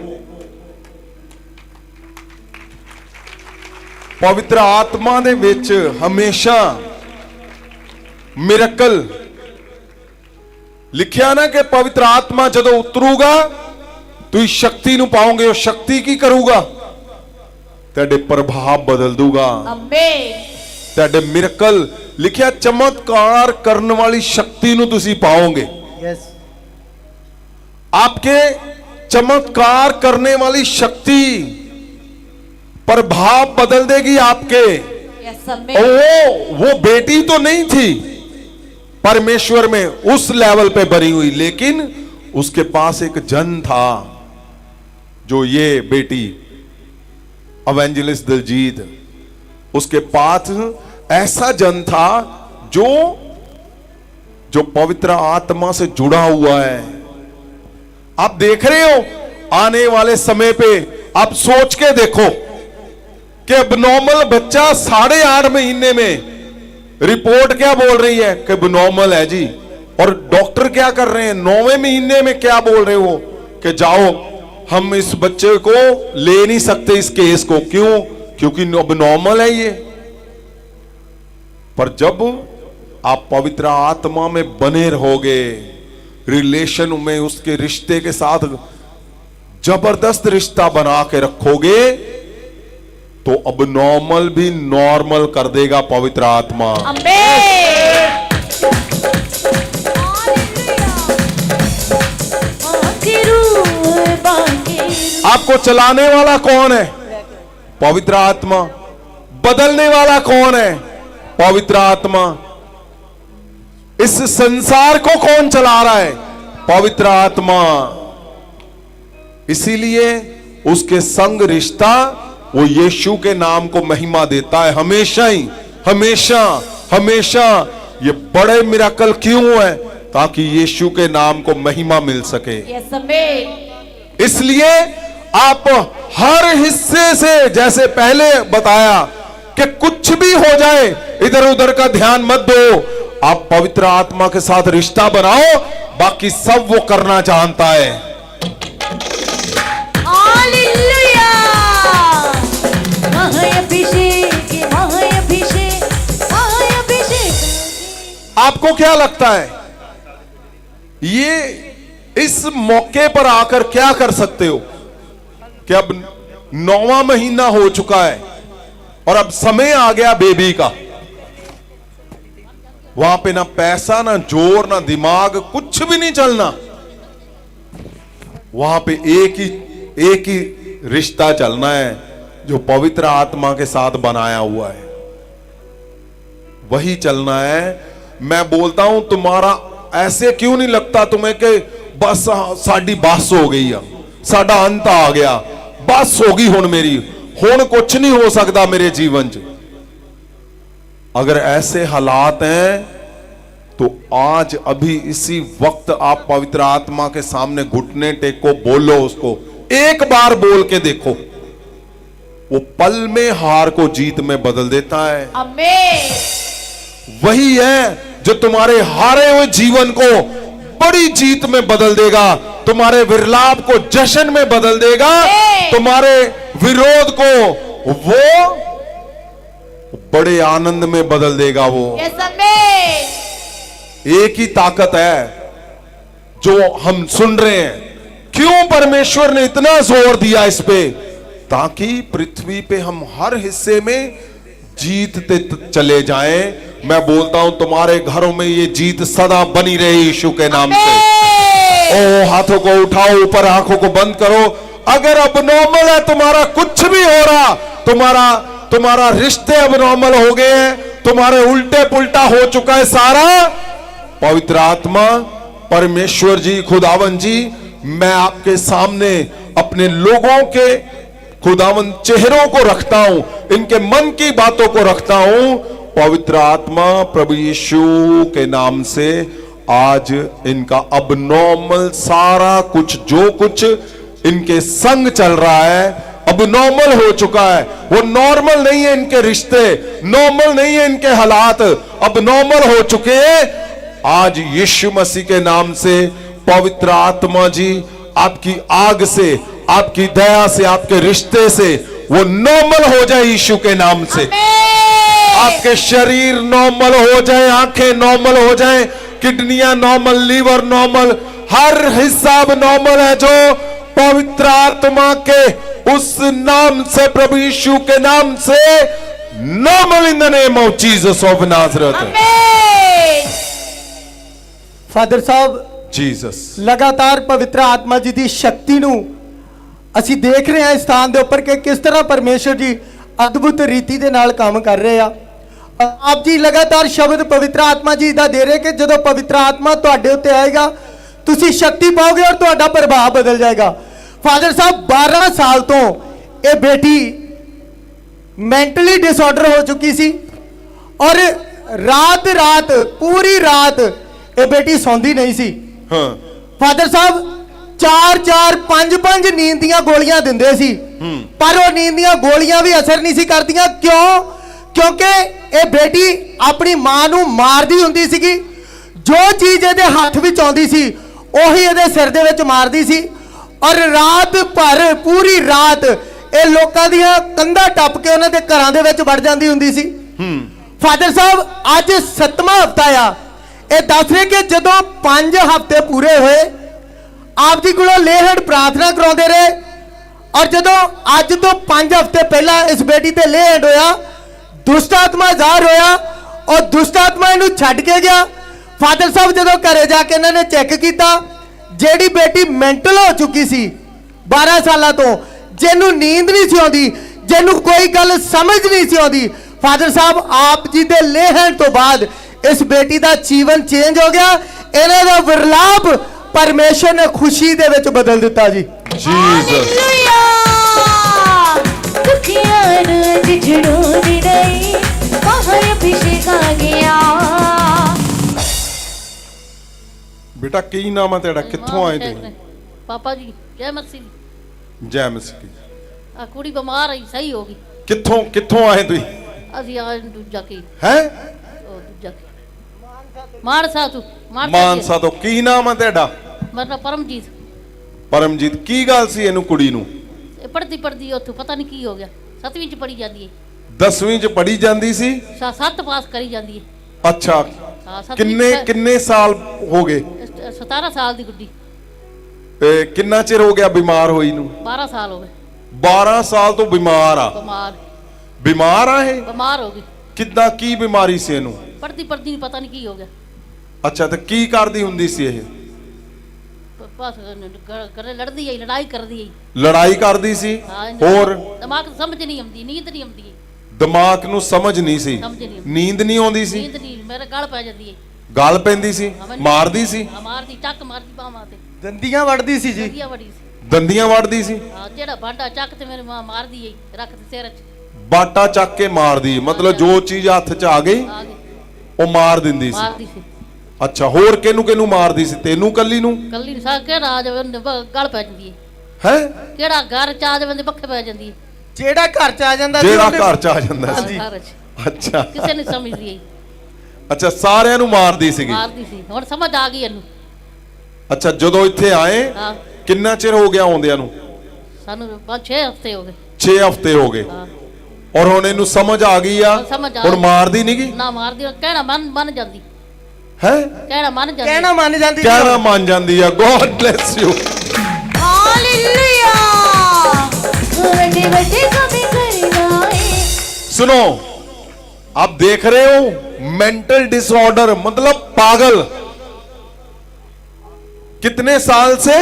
ਪਵਿੱਤਰ ਆਤਮਾ ਦੇ ਵਿੱਚ ਹਮੇਸ਼ਾ ਮਿਰਕਲ ਲਿਖਿਆ ਨਾ ਕਿ ਪਵਿੱਤਰ ਆਤਮਾ ਜਦੋਂ ਉਤਰੂਗਾ ਤੁਸੀਂ ਸ਼ਕਤੀ ਨੂੰ ਪਾਓਗੇ। ਉਹ ਸ਼ਕਤੀ ਕੀ ਕਰੂਗਾ? ਤੁਹਾਡੇ ਪ੍ਰਭਾਵ ਬਦਲ ਦੂਗਾ। ਆਮੇਨ। ਤੁਹਾਡੇ ਮਿਰਕਲ ਲਿਖਿਆ ਚਮਤਕਾਰ ਕਰਨ ਵਾਲੀ ਸ਼ਕਤੀ ਨੂੰ ਤੁਸੀਂ ਪਾਓਗੇ। यस आपके चमत्कार करने वाली शक्ति प्रभाव बदल देगी आपके। Yes amen. वो बेटी तो नहीं थी परमेश्वर में उस लेवल पे बनी हुई, लेकिन उसके पास एक जन था जो ये बेटी एवेंजलिस्ट दलजीत, उसके पास ऐसा जन था जो पवित्र आत्मा से जुड़ा हुआ है। आप देख रहे हो आने वाले समय पे, आप सोच के देखो कि अबनॉर्मल बच्चा 8.5 महीने में रिपोर्ट क्या बोल रही है कि अबनॉर्मल है जी, और डॉक्टर क्या कर रहे हैं, 9वें महीने में क्या बोल रहे हो कि जाओ हम इस बच्चे को ले नहीं सकते, इस केस को। क्यों? क्योंकि अब नॉर्मल है ये। पर जब आप पवित्र आत्मा में बने रहोगे, रिलेशन में उसके रिश्ते के साथ जबरदस्त रिश्ता बना के रखोगे, तो अब नॉर्मल भी नॉर्मल कर देगा पवित्र आत्मा। आपको चलाने वाला कौन है? पवित्र आत्मा। बदलने वाला कौन है? पवित्र आत्मा। इस संसार को कौन चला रहा है? पवित्र आत्मा। इसीलिए उसके संग रिश्ता वो यीशु के नाम को महिमा देता है हमेशा ही, हमेशा हमेशा। ये बड़े मिराकल क्यों है? ताकि यीशु के नाम को महिमा मिल सके। इसलिए आप हर हिस्से से, जैसे पहले बताया कि कुछ भी हो जाए इधर उधर का ध्यान मत दो, आप पवित्र आत्मा के साथ रिश्ता बनाओ, बाकी सब वो करना जानता है। आपको क्या लगता है ये इस मौके पर आकर क्या कर सकते हो कि अब 9वां महीना हो चुका है और अब समय आ गया बेबी का। वहां पे ना पैसा, ना जोर, ना दिमाग, कुछ भी नहीं चलना। वहां पे एक ही रिश्ता चलना है जो पवित्र आत्मा के साथ बनाया हुआ है, वही चलना है। मैं बोलता हूं तुम्हारा ऐसे क्यों नहीं लगता तुम्हें कि बस साडी बस हो गई है, साडा अंत आ गया, बस होगी हुण मेरी, हुण कुछ नहीं हो सकता मेरे जीवन च। अगर ऐसे हालात हैं तो आज अभी इसी वक्त आप पवित्र आत्मा के सामने घुटने टेको, बोलो उसको, एक बार बोल के देखो, वो पल में हार को जीत में बदल देता है। आमीन। वही है जो तुम्हारे हारे हुए जीवन को बड़ी जीत में बदल देगा, तुम्हारे विरलाप को जश्न में बदल देगा, तुम्हारे विरोध को वो बड़े आनंद में बदल देगा। वो एक ही ताकत है जो हम सुन रहे हैं। क्यों परमेश्वर ने इतना जोर दिया इस पे? ताकि पृथ्वी पे हम हर हिस्से में जीतते चले जाएं। मैं बोलता हूं तुम्हारे घरों में ये जीत सदा बनी रहे यीशु के नाम से। ओ हाथों को उठाओ ऊपर, आंखों को बंद करो। अगर अब नॉर्मल है तुम्हारा, कुछ भी हो रहा, तुम्हारा रिश्ते अब नॉर्मल हो गए हैं, तुम्हारे उल्टे पुल्टा हो चुका है सारा, पवित्र आत्मा, परमेश्वर जी, खुदावन जी, मैं आपके सामने अपने लोगों के खुदावन चेहरों को रखता हूं, इनके मन की बातों को रखता हूं। पवित्र आत्मा प्रभु यीशु के नाम से आज इनका अब नॉर्मल सारा कुछ, जो कुछ इनके संग चल रहा है, अब नॉर्मल हो चुका है। वो नॉर्मल नहीं है इनके रिश्ते, नॉर्मल नहीं है इनके हालात, अब नॉर्मल हो चुके हैं। आज यीशु मसीह के नाम से पवित्र आत्मा जी, आपकी आग से, आपकी दया से, आपके रिश्ते से वो नॉर्मल हो जाए यीशु के नाम से। आपके शरीर नॉर्मल हो जाए, आंखें नॉर्मल हो जाए, किडनियां नॉर्मल, लीवर नॉर्मल, हर हिस्सा नॉर्मल है जो पवित्र आत्मा के उस नाम से, प्रभु यीशु के नाम से normal in the name of Jesus of Nazareth. Father साहब, जीसस लगातार पवित्र आत्मा जी की शक्ति ਨੂੰ ਅਸੀਂ ਦੇਖ ਰਹੇ ਹਾਂ ਇਸ ਸਥਾਨ ਦੇ ਉੱਪਰ ਕਿ ਕਿਸ ਤਰ੍ਹਾਂ ਪਰਮੇਸ਼ਰ ਜੀ ਅਦਭੁਤ ਰੀਤੀ ਦੇ ਨਾਲ ਕੰਮ ਕਰ ਰਹੇ ਆ। ਆਪ ਜੀ ਲਗਾਤਾਰ ਸ਼ਬਦ ਪਵਿੱਤਰ ਆਤਮਾ ਜੀ ਦਾ ਦੇ ਰਹੇ ਕਿ ਜਦੋਂ ਪਵਿੱਤਰ ਆਤਮਾ ਤੁਹਾਡੇ ਉੱਤੇ ਆਏਗਾ ਤੁਸੀਂ ਸ਼ਕਤੀ ਪਾਓਗੇ ਔਰ ਤੁਹਾਡਾ ਪ੍ਰਭਾਵ ਬਦਲ ਜਾਏਗਾ। ਫਾਦਰ ਸਾਹਿਬ, 12 ਸਾਲ ਤੋਂ ਇਹ ਬੇਟੀ ਮੈਂਟਲੀ ਡਿਸਆਰਡਰ ਹੋ ਚੁੱਕੀ ਸੀ ਔਰ ਰਾਤ ਪੂਰੀ ਰਾਤ ਇਹ ਬੇਟੀ ਸੌਂਦੀ ਨਹੀਂ ਸੀ। ਹਾਂ ਫਾਦਰ ਸਾਹਿਬ, 4-4 5-5 ਨੀਂਦ ਦੀਆਂ ਗੋਲੀਆਂ ਦਿੰਦੇ ਸੀ, ਪਰ ਉਹ ਨੀਂਦ ਦੀਆਂ ਗੋਲੀਆਂ ਵੀ ਅਸਰ ਨਹੀਂ ਸੀ ਕਰਦੀਆਂ। ਕਿਉਂ? ਕਿਉਂਕਿ ਇਹ ਬੇਟੀ ਆਪਣੀ ਮਾਂ ਨੂੰ ਮਾਰਦੀ ਹੁੰਦੀ ਸੀਗੀ। ਜੋ ਚੀਜ਼ ਇਹਦੇ ਹੱਥ ਵਿੱਚ ਆਉਂਦੀ ਸੀ ਉਹੀ ਇਹਦੇ ਸਿਰ ਦੇ ਵਿੱਚ ਮਾਰਦੀ ਸੀ ਔਰ ਰਾਤ ਭਰ ਪੂਰੀ ਰਾਤ ਇਹ ਲੋਕਾਂ ਦੀਆਂ ਕੰਧਾਂ ਟੱਪ ਕੇ ਉਹਨਾਂ ਦੇ ਘਰਾਂ ਦੇ ਵਿੱਚ ਵੜ ਜਾਂਦੀ ਹੁੰਦੀ ਸੀ। ਫਾਦਰ ਸਾਹਿਬ ਅੱਜ 7ਵਾਂ ਹਫਤਾ ਆ। ਇਹ ਦੱਸ ਰਹੇ ਕਿ ਜਦੋਂ 5 ਹਫ਼ਤੇ ਪੂਰੇ ਹੋਏ ਆਪ ਜੀ ਕੋਲੋਂ ਲੇਹੜ ਪ੍ਰਾਰਥਨਾ ਕਰਾਉਂਦੇ ਰਹੇ ਔਰ ਜਦੋਂ ਅੱਜ ਤੋਂ 5 ਹਫ਼ਤੇ ਪਹਿਲਾਂ ਇਸ ਬੇਟੀ ਤੇ ਲੇਹੜ ਹੋਇਆ ਦੁਸ਼ਟ ਆਤਮਾ ਜ਼ਾਹਰ ਹੋਇਆ ਔਰ ਦੁਸ਼ਟ ਆਤਮਾ ਇਹਨੂੰ ਛੱਡ ਕੇ ਗਿਆ। ਫਾਦਰ ਸਾਹਿਬ ਜਦੋਂ ਘਰੇ ਜਾ ਕੇ ਇਹਨਾਂ ਨੇ ਚੈੱਕ ਕੀਤਾ ਜਿਹੜੀ ਬੇਟੀ ਮੈਂਟਲ ਹੋ ਚੁੱਕੀ ਸੀ 12 ਸਾਲਾਂ ਤੋਂ, ਜਿਹਨੂੰ ਨੀਂਦ ਨਹੀਂ ਸੀ ਆਉਂਦੀ, ਜਿਹਨੂੰ ਕੋਈ ਗੱਲ ਸਮਝ ਨਹੀਂ ਸੀ ਆਉਂਦੀ, ਫਾਦਰ ਸਾਹਿਬ ਆਪ ਜੀ ਦੇ ਲੇਹਣ ਤੋਂ ਬਾਅਦ ਇਸ ਬੇਟੀ ਦਾ ਜੀਵਨ ਚੇਂਜ ਹੋ ਗਿਆ। ਇਹਨਾਂ ਦਾ ਵਿਰਲਾਪ ਪਰਮੇਸ਼ਰ ਨੇ ਖੁਸ਼ੀ ਦੇ ਵਿੱਚ ਬਦਲ ਦਿੱਤਾ ਜੀ। जीसस ਦੁਖੀਆਂ ਨੂੰ ਜਿੜੋਦੀ ਨਹੀਂ ਬਾਹਰ ਅਭਿਸ਼ੇਕ ਆ ਗਿਆ। बेटा की नाम है तेरा, कित्थों आए थे? पापा जी जय मसीह। जय मसीह। आ कुड़ी बीमार आई सही होगी। कित्थों कित्थों आए तुई? ਅਸੀਂ ਆ ਦੂਜਾ ਕੀ हैं ਉਹ ਦੂਜਾ ਕੀ ਮਾਨਸਾ ਤੂੰ मानसा तो की नाम है तेरा? ਮਤਲਬ ਪਰਮਜੀਤ। परमजीत की गल सी इनू कुड़ी नू? ਇਹ ਪੜਦੀ ਉੱਥੋਂ ਪਤਾ ਨਹੀਂ ਕੀ ਹੋ ਗਿਆ 7ਵੀਂ ਚ ਪੜੀ ਜਾਂਦੀ ਹੈ 10ਵੀਂ ਚ ਪੜੀ ਜਾਂਦੀ सी। 7 ਪਾਸ ਕਰੀ ਜਾਂਦੀ ਹੈ। अच्छा ਹਾਂ किन्ने किन्ने साल हो गए? 17 ਸਾਲ ਦੀ ਗੁੱਡੀ। ते किन्ना चिर हो गया बीमार होई नू? 12 ਸਾਲ ਹੋ ਗਏ 12 साल तो बीमार आ। बीमार आ है? ਬਿਮਾਰ ਹੋ ਗਈ। किद्दां की बीमारी सी इनू? ਪੜਦੀ ਨਹੀਂ ਪਤਾ ਨਹੀਂ ਕੀ ਹੋ ਗਿਆ। अच्छा तो की करदी हुंदी सी ये? ਬਸ ਘਰੇ ਲੜਦੀ ਹੈ ਲੜਾਈ ਕਰਦੀ ਹੈ। लड़ाई करदी सी और ਦਿਮਾਗ ਸਮਝ ਨਹੀਂ ਆਉਂਦੀ ਨੀਂਦ ਨਹੀਂ ਆਉਂਦੀ दिमाग नू समझ नहीं सी, समझ नहीं। नींद नहीं आउंदी सी, ਨੀਂਦ ਨਹੀਂ ਮੇਰੇ ਗਲ ਪੈ ਜਾਂਦੀ ਹੈ। गल पैंदी सी, मारदी सी, ਮਾਰਦੀ ਚੱਕ ਮਾਰਦੀ ਬਾਹਾਂ ਤੇ ਦੰਦੀਆਂ ਵੜਦੀ ਸੀ ਜੀ। ਵਧੀਆ ਬੜੀ ਸੀ। दंदियां वड़दी सी, ਹਾਂ ਜਿਹੜਾ ਭਾਂਡਾ ਚੱਕ ਤੇ ਮੇਰੀ ਮਾਂ ਮਾਰਦੀ ਹੈ ਰੱਖ ਤੇ ਸਿਰ 'ਚ बाटा चक के मारदी, मतलब जो चीज हथ च आ गई ਆ ਗਈ वो मार दिंदी सी। ਮਾਰਦੀ ਸੀ। अच्छा होर केनू केनू मारदी सी? तेनू कल्ली नू? ਕੱਲੀ ਸਾ ਕਿਹੜਾ ਆ ਜਾਵੇ ਉਹਨੇ ਗਲ ਪੈ ਜਾਂਦੀ ਹੈ। है ਕਿਹੜਾ ਘਰ ਚ ਆ ਜਾਵੇ ਉਹਦੇ ਪੱਖੇ ਪੈ ਜਾਂਦੀ ਹੈ। ਜਿਹੜਾ ਘਰ ਚ ਆ ਜਾਂਦਾ जेड़ा ਉਹਦੇ- घर च आ जांदा सी। ਘਰ 'ਚ अच्छा ਕਿਸੇ ਨੇ ਸਮਝਦੀ ਹੈ अच्छा सारिਆਂ ਨੂੰ ਮਾਰਦੀ ਸੀਗੀ। ਮਾਰਦੀ ਸੀ ਹੁਣ ਸਮਝ ਆ ਗਈ ਇਹਨੂੰ। अच्छा ਜਦੋਂ ਇੱਥੇ ਆਏ ਹਾਂ ਕਿੰਨਾ ਚਿਰ ਹੋ ਗਿਆ ਆਉਂਦਿਆਂ ਨੂੰ? ਸਾਨੂੰ 5-6 ਹਫ਼ਤੇ ਹੋ ਗਏ। 6 ਹਫ਼ਤੇ ਹੋ ਗਏ ਹਾਂ ਔਰ ਹੁਣ ਇਹਨੂੰ ਸਮਝ ਆ ਗਈ ਆ। ਸਮਝ ਆ ਹੁਣ ਗਈ। ਮਾਰਦੀ ਨਹੀਂਗੀ ਨਾ ਮਾਰਦੀ ਕਹਿਣਾ ਮੰਨ ਜਾਂਦੀ ਹੈ? ਕਹਿਣਾ ਮੰਨ ਜਾਂਦੀ ਕਹਿਣਾ ਮੰਨ ਜਾਂਦੀ ਸੀ। ਕਹਿਣਾ ਮੰਨ ਜਾਂਦੀ ਆ। God bless you. ਹਾਲੇਲੂਇਆ ਵੱਡੇ ਵੱਡੇ ਕੰਮ ਕਰਨਾ ਏ। सुनो आप देख रहे हो मेंटल डिसऑर्डर मतलब पागल। कितने साल से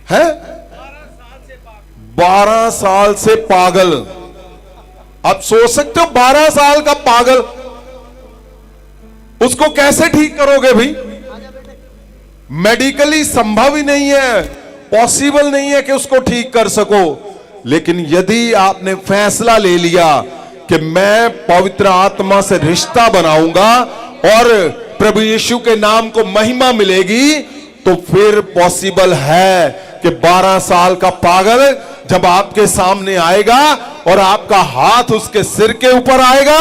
है? 12 साल से पागल। आप सोच सकते हो 12 साल का पागल उसको कैसे ठीक करोगे भाई? मेडिकली संभव ही नहीं है, पॉसिबल नहीं है कि उसको ठीक कर सको। लेकिन यदि आपने फैसला ले लिया कि मैं पवित्र आत्मा से रिश्ता बनाऊंगा और प्रभु यीशु के नाम को महिमा मिलेगी तो फिर पॉसिबल है कि 12 साल का पागल जब आपके सामने आएगा और आपका हाथ उसके सिर के ऊपर आएगा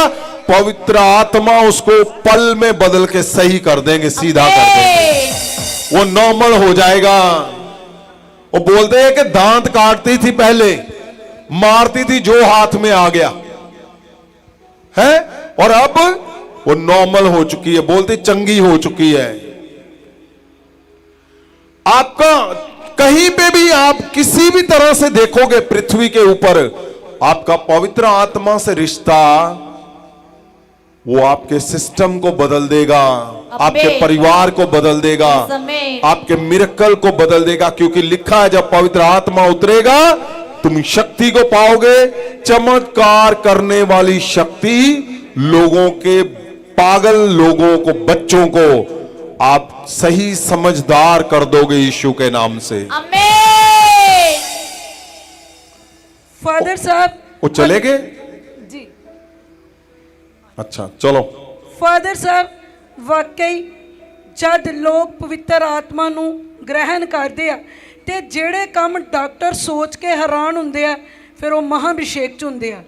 पवित्र आत्मा उसको पल में बदल के सही कर देंगे, सीधा कर देंगे, वो नॉर्मल हो जाएगा। वो बोलते हैं कि दांत काटती थी पहले, मारती थी जो हाथ में आ गया है और अब वो नॉर्मल हो चुकी है, बोलते चंगी हो चुकी है। आपका कहीं पे भी आप किसी भी तरह से देखोगे पृथ्वी के ऊपर आपका पवित्र आत्मा से रिश्ता वो आपके सिस्टम को बदल देगा, आपके परिवार को बदल देगा, आपके मिरेकल को बदल देगा। क्योंकि लिखा है जब पवित्र आत्मा उतरेगा तुम शक्ति को पाओगे, चमत्कार करने वाली शक्ति। लोगों के पागल लोगों को, बच्चों को आप सही समझदार कर दोगे यीशु के नाम से। आमीन। फादर साहब वो चले गए? जी अच्छा चलो। ਫਾਦਰ ਸਾਹਿਬ ਵਾਕਈ ਜਦ ਲੋਕ ਪਵਿੱਤਰ ਆਤਮਾ ਨੂੰ ਗ੍ਰਹਿਣ ਕਰਦੇ ਆ ਤੇ ਜਿਹੜੇ ਕੰਮ ਡਾਕਟਰ ਸੋਚ ਕੇ ਹੈਰਾਨ ਹੁੰਦੇ ਆ ਫਿਰ ਉਹ ਮਹਾਭਿਸ਼ੇਕ ਚ ਹੁੰਦੇ ਆ।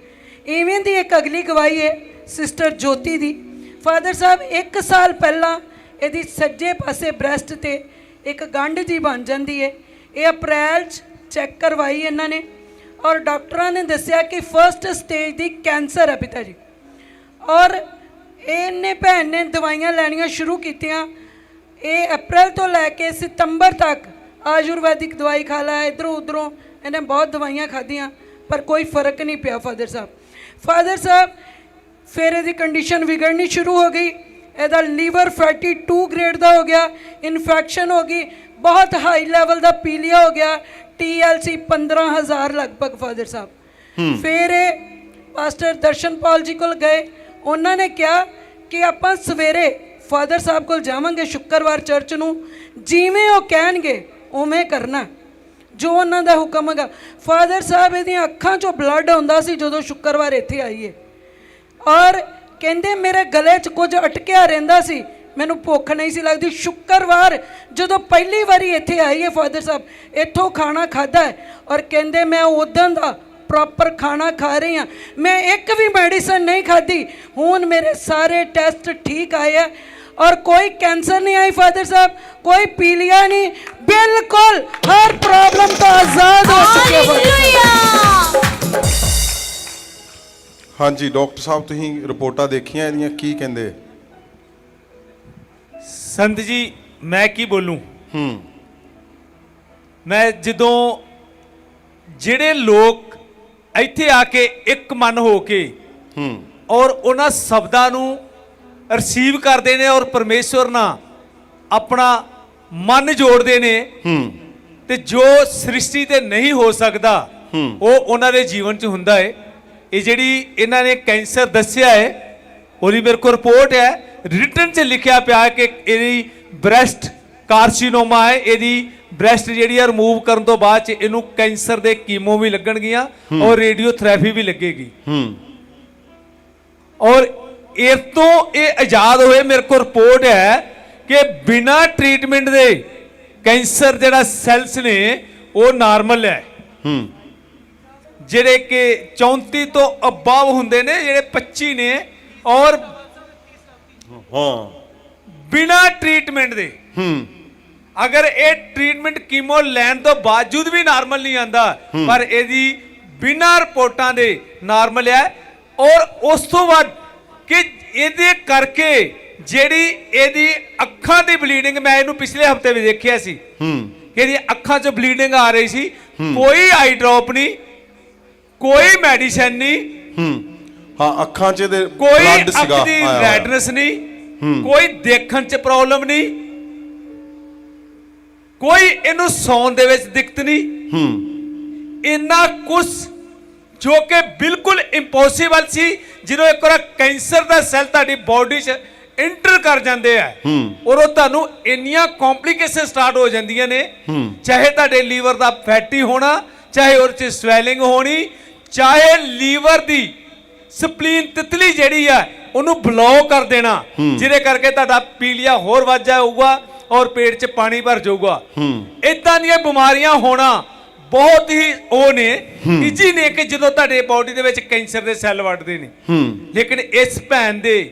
ਇਵੇਂ ਦੀ ਇੱਕ ਅਗਲੀ ਗਵਾਹੀ ਹੈ ਸਿਸਟਰ ਜੋਤੀ ਦੀ। ਫਾਦਰ ਸਾਹਿਬ 1 ਸਾਲ ਪਹਿਲਾਂ ਇਹਦੀ ਸੱਜੇ ਪਾਸੇ ਬ੍ਰੈਸਟ ਤੇ ਇੱਕ ਗੰਢ ਜੀ ਬਣ ਜਾਂਦੀ ਹੈ। ਇਹ ਅਪ੍ਰੈਲ 'ਚ ਚੈੱਕ ਕਰਵਾਈ ਇਹਨਾਂ ਨੇ ਔਰ ਡਾਕਟਰਾਂ ਨੇ ਦੱਸਿਆ ਕਿ ਫਰਸਟ ਸਟੇਜ ਦੀ ਕੈਂਸਰ ਹੈ ਪਿਤਾ ਜੀ। ਔਰ ਇਹਨੇ ਭੈਣ ਨੇ ਦਵਾਈਆਂ ਲੈਣੀਆਂ ਸ਼ੁਰੂ ਕੀਤੀਆਂ। ਇਹ ਅਪ੍ਰੈਲ ਤੋਂ ਲੈ ਕੇ ਸਤੰਬਰ ਤੱਕ ਆਯੁਰਵੈਦਿਕ ਦਵਾਈ ਖਾ ਲਿਆ, ਇੱਧਰੋਂ ਉੱਧਰੋਂ ਇਹਨੇ ਬਹੁਤ ਦਵਾਈਆਂ ਖਾਧੀਆਂ ਪਰ ਕੋਈ ਫਰਕ ਨਹੀਂ ਪਿਆ ਫਾਦਰ ਸਾਹਿਬ। ਫਿਰ ਇਹਦੀ ਕੰਡੀਸ਼ਨ ਵਿਗੜਨੀ ਸ਼ੁਰੂ ਹੋ ਗਈ। ਇਹਦਾ ਲੀਵਰ ਫੈਟੀ 2 ਗ੍ਰੇਡ ਦਾ ਹੋ ਗਿਆ, ਇਨਫੈਕਸ਼ਨ ਹੋ ਗਈ, ਬਹੁਤ ਹਾਈ ਲੈਵਲ ਦਾ ਪੀਲੀਆ ਹੋ ਗਿਆ, TLC 15,000 ਲਗਭਗ ਫਾਦਰ ਸਾਹਿਬ। ਫਿਰ ਇਹ ਪਾਸਟਰ ਦਰਸ਼ਨਪਾਲ ਜੀ ਕੋਲ ਗਏ। ਉਹਨਾਂ ਨੇ ਕਿਹਾ ਕਿ ਆਪਾਂ ਸਵੇਰੇ ਫਾਦਰ ਸਾਹਿਬ ਕੋਲ ਜਾਵਾਂਗੇ ਸ਼ੁੱਕਰਵਾਰ ਚਰਚ ਨੂੰ, ਜਿਵੇਂ ਉਹ ਕਹਿਣਗੇ ਉਵੇਂ ਕਰਨਾ, ਜੋ ਉਹਨਾਂ ਦਾ ਹੁਕਮ ਹੈਗਾ। ਫਾਦਰ ਸਾਹਿਬ ਇਹਦੀਆਂ ਅੱਖਾਂ 'ਚੋਂ ਬਲੱਡ ਆਉਂਦਾ ਸੀ ਜਦੋਂ ਸ਼ੁੱਕਰਵਾਰ ਇੱਥੇ ਆਈਏ। ਔਰ ਕਹਿੰਦੇ ਮੇਰੇ ਗਲੇ 'ਚ ਕੁਝ ਅਟਕਿਆ ਰਹਿੰਦਾ ਸੀ, ਮੈਨੂੰ ਭੁੱਖ ਨਹੀਂ ਸੀ ਲੱਗਦੀ। ਸ਼ੁੱਕਰਵਾਰ ਜਦੋਂ ਪਹਿਲੀ ਵਾਰੀ ਇੱਥੇ ਆਈ ਹੈ ਫਾਦਰ ਸਾਹਿਬ, ਇੱਥੋਂ ਖਾਣਾ ਖਾਧਾ ਹੈ ਔਰ ਕਹਿੰਦੇ ਮੈਂ ਉਦੋਂ ਦਾ ਪ੍ਰੋਪਰ ਖਾਣਾ ਖਾ ਰਹੀ ਹਾਂ, ਮੈਂ ਇੱਕ ਵੀ ਮੈਡੀਸਨ ਨਹੀਂ ਖਾਧੀ। ਹੁਣ ਮੇਰੇ ਸਾਰੇ ਟੈਸਟ ਠੀਕ ਆਏ ਹੈ और कोई कैंसर नहीं आई फादर साहब, कोई पीलिया नहीं, बिल्कुल हर प्रॉब्लम तो आजाद हो चुके हैं। हाँ जी डॉक्टर साहब, तुसीं रिपोर्टां देखियां इहदियां, की कहंदे? संत जी मैं की बोलूं, मैं जदों ਜਿਹੜੇ ਲੋਕ ਇੱਥੇ ਆ ਕੇ ਇੱਕ ਮਨ ਹੋ ਕੇ ਔਰ ਉਹਨਾਂ ਸ਼ਬਦਾਂ ਨੂੰ ਰਿਸੀਵ ਕਰਦੇ ਨੇ ਔਰ ਪਰਮੇਸ਼ਵਰ ਨਾਲ ਆਪਣਾ ਮਨ ਜੋੜਦੇ ਨੇ ਤੇ ਜੋ ਸ੍ਰਿਸ਼ਟੀ ਤੇ ਨਹੀਂ ਹੋ ਸਕਦਾ ਉਹ ਉਹਨਾਂ ਦੇ ਜੀਵਨ 'ਚ ਹੁੰਦਾ ਹੈ। ਇਹ ਜਿਹੜੀ ਇਹਨਾਂ ਨੇ ਕੈਂਸਰ ਦੱਸਿਆ ਹੈ ਉਹਦੀ ਮੇਰੇ ਕੋਲ ਰਿਪੋਰਟ ਹੈ, ਰਿਟਨ 'ਚ ਲਿਖਿਆ ਪਿਆ ਕਿ ਇਹਦੀ ਬ੍ਰੈਸਟ ਕਾਰਸੀਨੋਮਾ ਹੈ। ਇਹਦੀ ਬ੍ਰੈਸਟ ਜਿਹੜੀ ਆ ਰਿਮੂਵ ਕਰਨ ਤੋਂ ਬਾਅਦ 'ਚ ਇਹਨੂੰ ਕੈਂਸਰ ਦੇ ਕੀਮੋ ਵੀ ਲੱਗਣਗੀਆਂ ਔਰ ਰੇਡੀਓਥੈਰੇਪੀ ਵੀ ਲੱਗੇਗੀ। ਔਰ ਇਸ ਤੋਂ ਇਹ ਆਜ਼ਾਦ ਹੋਏ। ਮੇਰੇ ਕੋਲ ਰਿਪੋਰਟ ਹੈ ਕਿ ਬਿਨਾਂ ਟ੍ਰੀਟਮੈਂਟ ਦੇ ਕੈਂਸਰ ਜਿਹੜਾ ਸੈਲਸ ਨੇ ਉਹ ਨਾਰਮਲ ਹੈ, ਜਿਹੜੇ ਕਿ 34 ਤੋਂ ਅਬਵ ਹੁੰਦੇ ਨੇ, ਜਿਹੜੇ 25 ਨੇ ਔਰ ਬਿਨਾਂ ਟ੍ਰੀਟਮੈਂਟ ਦੇ। ਅਗਰ ਇਹ ਟ੍ਰੀਟਮੈਂਟ ਕੀਮੋ ਲੈਣ ਤੋਂ ਬਾਵਜੂਦ ਵੀ ਨਾਰਮਲ ਨਹੀਂ ਆਂਦਾ, ਪਰ ਇਹਦੀ ਬਿਨਾਂ ਰਿਪੋਰਟਾਂ ਦੇ ਨਾਰਮਲ ਹੈ। ਔਰ ਉਸ ਤੋਂ ਬਾਅਦ ਕਿ ਇਹਦੇ ਕਰਕੇ ਜਿਹੜੀ ਇਹਦੀ ਅੱਖਾਂ ਦੀ ਬਲੀਡਿੰਗ, ਮੈਂ ਇਹਨੂੰ ਪਿਛਲੇ ਹਫਤੇ ਵੀ ਦੇਖਿਆ ਸੀ ਕਿ ਇਹਦੀ ਅੱਖਾਂ 'ਚ ਬਲੀਡਿੰਗ ਆ ਰਹੀ ਸੀ, ਕੋਈ ਆਈ ਡ੍ਰੌਪ ਨਹੀਂ, ਕੋਈ ਮੈਡੀਸਨ ਨਹੀਂ। ਹਾਂ, ਅੱਖਾਂ 'ਚ ਦੇ ਕੋਈ ਬਲੱਡ ਅੱਖ ਸੀਗਾ, ਦੀ ਰੈਡਨੈਸ ਨਹੀਂ, ਕੋਈ ਦੇਖਣ 'ਚ ਪ੍ਰੋਬਲਮ ਨਹੀਂ, ਕੋਈ ਇਹਨੂੰ ਸੌਣ ਦੇ ਵਿੱਚ ਦਿੱਕਤ ਨਹੀਂ। ਇੰਨਾ ਕੁਝ ਜੋ ਕਿ ਬਿਲਕੁਲ ਇੰਪੋਸੀਬਲ ਸੀ। ਜਦੋਂ ਇੱਕ ਵਾਰ ਕੈਂਸਰ ਦਾ ਸੈੱਲ ਤੁਹਾਡੀ ਬਾਡੀ 'ਚ ਇੰਟਰ ਕਰ ਜਾਂਦੇ ਆ ਔਰ ਉਹ ਤੁਹਾਨੂੰ ਇੰਨੀਆਂ ਕੰਪਲਿਕੇਸ਼ਨ ਸਟਾਰਟ ਹੋ ਜਾਂਦੀਆਂ ਨੇ, ਚਾਹੇ ਤੁਹਾਡੇ ਲੀਵਰ ਦਾ ਫੈਟੀ ਹੋਣਾ, ਚਾਹੇ ਉਹਦੇ 'ਚ ਸਵੈਲਿੰਗ ਹੋਣੀ, ਚਾਹੇ ਲੀਵਰ ਦੀ ਸਪਲੀਨ ਤਿਤਲੀ ਜਿਹੜੀ ਆ ਉਹਨੂੰ ਬਲੌਕ ਕਰ ਦੇਣਾ, ਜਿਹਦੇ ਕਰਕੇ ਤੁਹਾਡਾ ਪੀਲੀਆ ਹੋਰ ਵੱਧ ਜਾਊਗਾ ਔਰ ਪੇਟ 'ਚ ਪਾਣੀ ਭਰ ਜਾਊਗਾ। ਇਦਾਂ ਦੀਆਂ ਬਿਮਾਰੀਆਂ ਹੋਣਾ ਬਹੁਤ ਹੀ ਉਹ ਨੇ ਈਜੀ ਨੇ ਕਿ ਜਦੋਂ ਤੁਹਾਡੇ ਬਾਡੀ ਦੇ ਵਿੱਚ ਕੈਂਸਰ ਦੇ ਸੈੱਲ ਵੱਢਦੇ ਨੇ। ਲੇਕਿਨ ਇਸ ਭੈਣ ਦੇ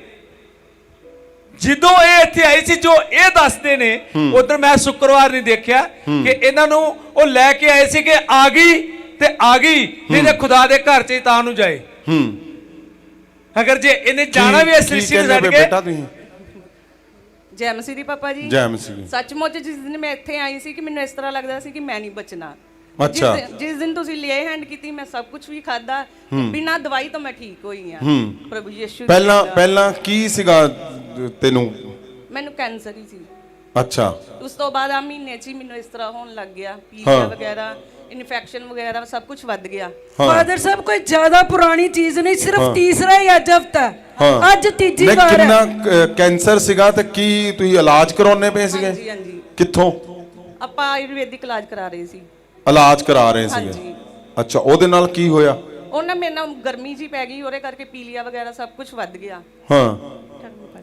ਜਦੋਂ ਇਹ ਇੱਥੇ ਆਈ ਸੀ, ਜੋ ਇਹ ਦੱਸਦੇ ਨੇ, ਉਧਰ ਮੈਂ ਸ਼ੁੱਕਰਵਾਰ ਨਹੀਂ ਦੇਖਿਆ ਕਿ ਇਹਨਾਂ ਨੂੰ ਉਹ ਲੈ ਕੇ ਆਏ ਸੀ ਕਿ ਆ ਗਈ ਤੇ ਆ ਗਈ, ਨਹੀਂ ਤੇ ਖੁਦਾ ਦੇ ਘਰ 'ਚ ਤਾਂ ਨੂੰ ਜਾਏ। ਅਗਰ ਜੇ ਇਹਨੇ ਜਾਣਾ ਵੀ ਇਸ ਸ੍ਰਿਸ਼ਟੀ ਨੂੰ ਛੱਡ ਕੇ। ਜੈ ਮਸੀਹ ਦੀ ਪਾਪਾ ਜੀ। ਜੈ ਮਸੀਹ। ਸੱਚਮੁੱਚ ਜਿਸ ਦਿਨ ਮੈਂ ਇੱਥੇ ਆਈ ਸੀ ਕਿ ਮੈਨੂੰ ਇਸ ਤਰ੍ਹਾਂ ਲੱਗਦਾ ਸੀ ਕਿ ਮੈਂ ਨਹੀਂ ਬਚਣਾ। ਅੱਛਾ। ਜਿਸ ਦਿਨ ਤੁਸੀਂ ਲੇ ਹੈਂਡ ਕੀਤੀ, ਮੈਂ ਸਭ ਕੁਝ ਵੀ ਖਾਦਾ, ਬਿਨਾਂ ਦਵਾਈ ਤੋਂ ਮੈਂ ਠੀਕ ਹੋਈ ਆ। ਪ੍ਰਭੂ ਯਿਸੂ ਪਹਿਲਾਂ ਕੀ ਸੀਗਾ ਤੈਨੂੰ? ਮੈਨੂੰ ਕੈਂਸਰ ਹੀ ਸੀ। ਅੱਛਾ। ਉਸ ਤੋਂ ਬਾਅਦ ਆ ਮਹੀਨੇ 'ਚ ਹੀ ਮੈਨੂੰ ਇਸ ਤਰ੍ਹਾਂ ਹੋਣ ਲੱਗ ਗਿਆ, ਪੀਲੀਆ ਵਗੈਰਾ, ਇਨਫੈਕਸ਼ਨ ਵਗੈਰਾ ਸਭ ਕੁਝ ਵੱਧ ਗਿਆ। ਫਾਦਰ ਸਾਹਿਬ ਕੋਈ ਜ਼ਿਆਦਾ ਪੁਰਾਣੀ ਚੀਜ਼ ਨਹੀਂ, ਸਿਰਫ ਤੀਸਰਾ ਹੀ ਅੱਜ ਹਫਤਾ, ਅੱਜ ਤੀਜੀ ਵਾਰ ਹੈ। ਕਿੰਨਾ ਕੈਂਸਰ ਸੀਗਾ ਤੇ ਕੀ ਤੁਸੀਂ ਇਲਾਜ ਕਰਾਉਣੇ ਪਏ ਸੀਗੇ? ਹਾਂਜੀ ਹਾਂਜੀ। ਕਿੱਥੋਂ? ਆਪਾਂ ਆਯੁਰਵੈਦਿਕ ਇਲਾਜ ਕਰਾ ਰਹੇ ਸੀ। ਇਲਾਜ ਕਰਾ ਰਹੇ ਸੀਗੇ? ਹਾਂਜੀ। ਅੱਛਾ, ਉਹਦੇ ਨਾਲ ਕੀ ਹੋਇਆ? ਉਹਨਾਂ ਮੇਰੇ ਨਾਲ ਗਰਮੀ ਜੀ ਪੈ ਗਈ, ਉਹਦੇ ਕਰਕੇ ਪੀਲੀਆ ਵਗੈਰਾ ਸਭ ਕੁਝ ਵੱਧ ਗਿਆ। ਹਾਂ,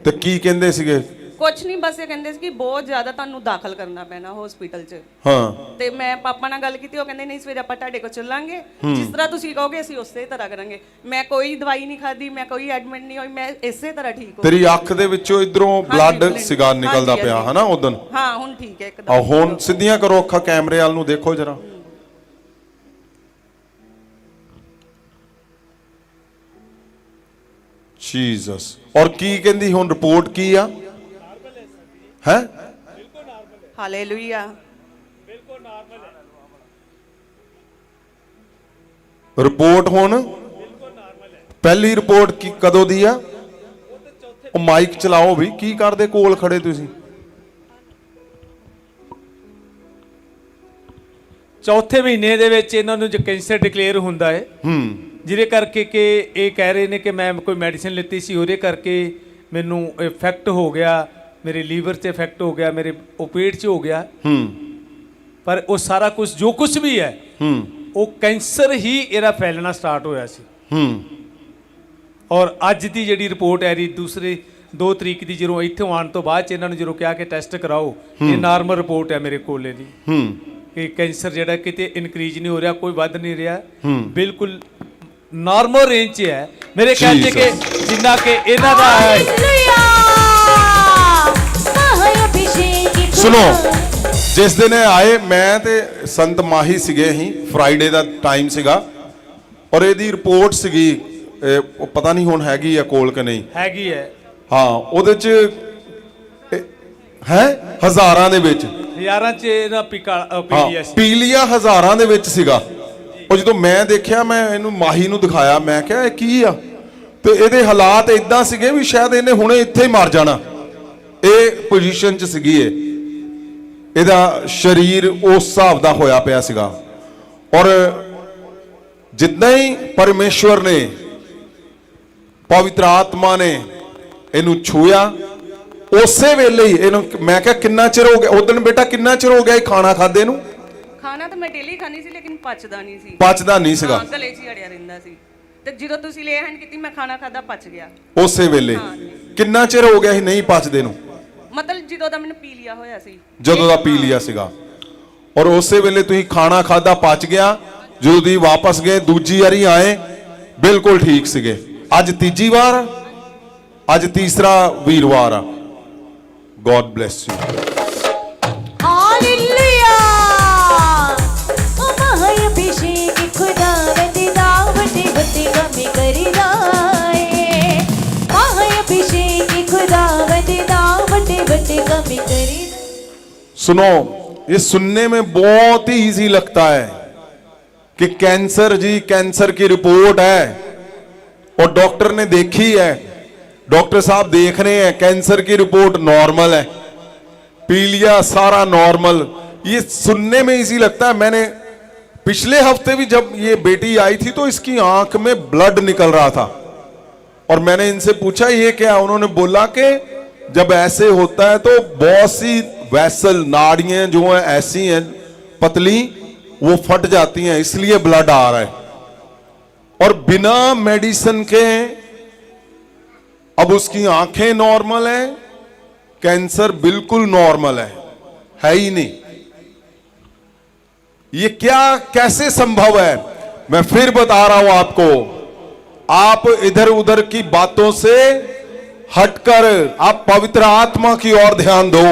ਤੇ ਕੀ ਕਹਿੰਦੇ ਸੀਗੇ? ਕੁਝ ਨਹੀਂ, ਬਸ ਇਹ ਕਹਿੰਦੇ ਸੀ ਕਿ ਬਹੁਤ ਜ਼ਿਆਦਾ ਤੁਹਾਨੂੰ ਦਾਖਲ ਕਰਨਾ ਪੈਣਾ ਹਸਪੀਟਲ 'ਚ। ਹਾਂ ਤੇ ਮੈਂ ਪਾਪਾ ਨਾਲ ਗੱਲ ਕੀਤੀ, ਉਹ ਕਹਿੰਦੇ ਨਹੀਂ ਸਵੇਰੇ ਆਪਾਂ ਤੁਹਾਡੇ ਕੋਲ ਚੱਲਾਂਗੇ, ਜਿਸ ਤਰ੍ਹਾਂ ਤੁਸੀਂ ਕਹੋਗੇ ਅਸੀਂ ਉਸੇ ਤਰ੍ਹਾਂ ਕਰਾਂਗੇ। ਮੈਂ ਕੋਈ ਦਵਾਈ ਨਹੀਂ ਖਾਧੀ, ਮੈਂ ਕੋਈ ਐਡਮਿਟ ਨਹੀਂ ਹੋਈ, ਮੈਂ ਇਸੇ ਤਰ੍ਹਾਂ ਠੀਕ ਹੋ ਤੇਰੀ ਅੱਖ ਦੇ ਵਿੱਚੋਂ ਇਧਰੋਂ ਬਲੱਡ ਹਾਂਜੀ, ਸਿਗਾ ਨਿਕਲਦਾ ਹਾਂਜੀ, ਪਿਆ ਹਾਂਜੀ। ਹਨਾ ਉਦੋਂ। ਹਾਂ ਹੁਣ ਠੀਕ ਹੈ ਆ ਇੱਕਦਮ। ਹੁਣ ਸਿੱਧੀਆਂ ਕਰੋ ਅੱਖਾਂ ਕੈਮਰੇ ਵੱਲ ਨੂੰ ਦੇਖੋ ਜਰਾ। ਜੀਸਸ। ਔਰ ਕੀ ਕਹਿੰਦੀ ਹੁਣ ਰਿਪੋਰਟ ਕੀ ਆ ਹੈ? ਹਾਲੇਲੂਇਆ। ਰਿਪੋਰਟ ਹੁਣ ਪਹਿਲੀ ਰਿਪੋਰਟ ਕੀ ਕਦੋਂ ਦੀ ਆ? ਉਹ ਮਾਈਕ ਚਲਾਓ ਵੀ, ਕੀ ਕਰਦੇ ਕੋਲ ਖੜੇ ਤੁਸੀਂ? ਚੌਥੇ ਮਹੀਨੇ ਦੇ ਵਿੱਚ ਇਹਨਾਂ ਨੂੰ ਜੋ ਕੈਂਸਰ ਡਿਕਲੇਅਰ ਹੁੰਦਾ ਹੈ, ਜਿਹਦੇ ਕਰਕੇ ਕਿ ਇਹ ਕਹਿ ਰਹੇ ਨੇ ਕਿ ਮੈਂ ਕੋਈ ਮੈਡੀਸਿਨ ਲਿੱਤੀ ਸੀ, ਉਹਦੇ ਕਰਕੇ ਮੈਨੂੰ ਇਫੈਕਟ ਹੋ ਗਿਆ, ਮੇਰੇ ਲੀਵਰ 'ਤੇ ਇਫੈਕਟ ਹੋ ਗਿਆ, ਮੇਰੇ ਉਹ ਪੇਟ 'ਚ ਹੋ ਗਿਆ। ਪਰ ਉਹ ਸਾਰਾ ਕੁਝ ਜੋ ਕੁਝ ਵੀ ਹੈ ਉਹ ਕੈਂਸਰ ਹੀ ਇਹਦਾ ਫੈਲਣਾ ਸਟਾਰਟ ਹੋਇਆ ਸੀ। ਔਰ ਅੱਜ ਦੀ ਜਿਹੜੀ ਰਿਪੋਰਟ ਹੈ ਦੂਸਰੇ 2 ਤਰੀਕ ਦੀ, ਜਦੋਂ ਇੱਥੋਂ ਆਉਣ ਤੋਂ ਬਾਅਦ 'ਚ ਇਹਨਾਂ ਨੂੰ ਜਦੋਂ ਕਿਹਾ ਕਿ ਟੈਸਟ ਕਰਾਓ, ਇਹ ਨਾਰਮਲ ਰਿਪੋਰਟ ਹੈ ਮੇਰੇ ਕੋਲ ਦੀ ਕਿ ਕੈਂਸਰ ਜਿਹੜਾ ਕਿਤੇ ਇਨਕਰੀਜ਼ ਨਹੀਂ ਹੋ ਰਿਹਾ, ਕੋਈ ਵੱਧ ਨਹੀਂ ਰਿਹਾ, ਬਿਲਕੁਲ ਨਾਰਮਲ ਰੇਂਜ 'ਚ ਹੈ ਮੇਰੇ ਖਿਆਲ 'ਚ ਕਿ ਜਿੰਨਾ ਕਿ ਇਹਨਾਂ ਦਾ ਹੈ। ਸੁਣੋ, ਜਿਸ ਦਿਨ ਇਹ ਆਏ ਮੈਂ ਤੇ ਸੰਤ ਮਾਹੀ ਸੀਗੇ, ਅਸੀਂ ਫਰਾਈਡੇ ਦਾ ਟਾਈਮ ਸੀਗਾ, ਔਰ ਇਹਦੀ ਰਿਪੋਰਟ ਸੀਗੀ, ਉਹ ਪਤਾ ਨਹੀਂ ਹੁਣ ਹੈਗੀ ਆ ਕੋਲ ਕਿ ਨਹੀਂ ਹੈਗੀ ਹੈ। ਹਾਂ ਉਹਦੇ 'ਚ ਹੈ ਹਜ਼ਾਰਾਂ ਦੇ ਵਿੱਚ, ਹਜ਼ਾਰਾਂ 'ਚ ਇਹਦਾ ਪੀਲੀਆ ਸੀ। ਪੀਲੀਆ ਹਜ਼ਾਰਾਂ ਦੇ ਵਿੱਚ ਸੀਗਾ। ਉਹ ਜਦੋਂ ਮੈਂ ਦੇਖਿਆ, ਮੈਂ ਇਹਨੂੰ ਮਾਹੀ ਨੂੰ ਦਿਖਾਇਆ, ਮੈਂ ਕਿਹਾ ਇਹ ਕੀ ਆ? ਤੇ ਇਹਦੇ ਹਾਲਾਤ ਇਦਾਂ ਸੀਗੇ ਵੀ ਸ਼ਾਇਦ ਇਹਨੇ ਹੁਣੇ ਇੱਥੇ ਹੀ ਮਰ ਜਾਣਾ, ਇਹ ਪੋਜੀਸ਼ਨ 'ਚ ਸੀਗੀ ਇਹਦਾ ਸਰੀਰ ਉਸ ਹਿਸਾਬ ਦਾ ਹੋਇਆ ਪਿਆ ਸੀਗਾ। ਔਰ ਜਿੱਦਾਂ ਹੀ ਪਰਮੇਸ਼ਵਰ ਨੇ, ਪਵਿੱਤਰ ਆਤਮਾ ਨੇ ਇਹਨੂੰ ਛੂਇਆ, ਉਸੇ ਵੇਲੇ ਹੀ ਇਹਨੂੰ, ਮੈਂ ਕਿਹਾ ਕਿੰਨਾ ਚਿਰ ਹੋ ਗਿਆ ਉਦੋਂ ਬੇਟਾ, ਕਿੰਨਾ ਚਿਰ ਹੋ ਗਿਆ ਇਹ ਖਾਣਾ ਖਾਦੇ ਨੂੰ? ਖਾਣਾ ਤਾਂ ਮੈਂ ਡੇਲੀ ਖਾਣੀ ਸੀ, ਲੇਕਿਨ ਪਚਦਾ ਨਹੀਂ ਸੀ। ਪਚਦਾ ਨਹੀਂ ਸੀਗਾ, ਹਾਂ, ਗਲੇ 'ਚ ਹੀ ਅੜਿਆ ਰਹਿੰਦਾ ਸੀ। ਤੇ ਜਦੋਂ ਤੁਸੀਂ ਲੈ ਹੈਂਡ ਕੀਤੀ, ਮੈਂ ਖਾਣਾ ਖਾਦਾ, ਪਚ ਗਿਆ ਉਸੇ ਵੇਲੇ। ਕਿੰਨਾ ਚਿਰ ਹੋ ਗਿਆ ਸੀ ਨਹੀਂ ਪਚਦੇ ਨੂੰ? ਮਤਲਬ ਜਦੋਂ ਦਾ ਮੈਨੂੰ ਪੀ ਲਿਆ ਹੋਇਆ ਸੀ, ਜਦੋਂ ਦਾ ਪੀ ਲਿਆ ਸੀਗਾ। ਔਰ ਉਸੇ ਵੇਲੇ ਤੁਸੀਂ ਖਾਣਾ ਖਾਦਾ, ਪਚ ਗਿਆ। ਜਦੋਂ ਦੀ ਵਾਪਸ ਗਏ, ਦੂਜੀ ਵਾਰੀ ਆਏ, ਬਿਲਕੁਲ ਠੀਕ ਸੀਗੇ। ਅੱਜ ਤੀਜੀ ਵਾਰ, ਅੱਜ ਤੀਸਰਾ ਵੀਰਵਾਰ ਆ। God bless you. हालेलुया। ओ महाअभिषेक खुदावंद दावत बते गमे करी जाए। महाअभिषेक खुदावंद दावत बते गमे करी। सुनो, ये सुनने में बहुत ही इजी लगता है कि कैंसर जी, कैंसर की रिपोर्ट है और डॉक्टर ने देखी है, डॉक्टर साहब देख रहे हैं कैंसर की रिपोर्ट नॉर्मल है, पीलिया सारा नॉर्मल। ये सुनने में इजी लगता है। मैंने पिछले हफ्ते भी जब ये बेटी आई थी तो इसकी आंख में ब्लड निकल रहा था, और मैंने इनसे पूछा ये क्या? उन्होंने बोला कि जब ऐसे होता है तो बहुत सी वैसल, नाड़ियां जो हैं ऐसी हैं पतली, वो फट जाती हैं, इसलिए ब्लड आ रहा है। और बिना मेडिसिन के अब उसकी आंखें नॉर्मल है, कैंसर बिल्कुल नॉर्मल है ही नहीं। ये क्या, कैसे संभव है? मैं फिर बता रहा हूं आपको, आप इधर उधर की बातों से हटकर आप पवित्र आत्मा की ओर ध्यान दो।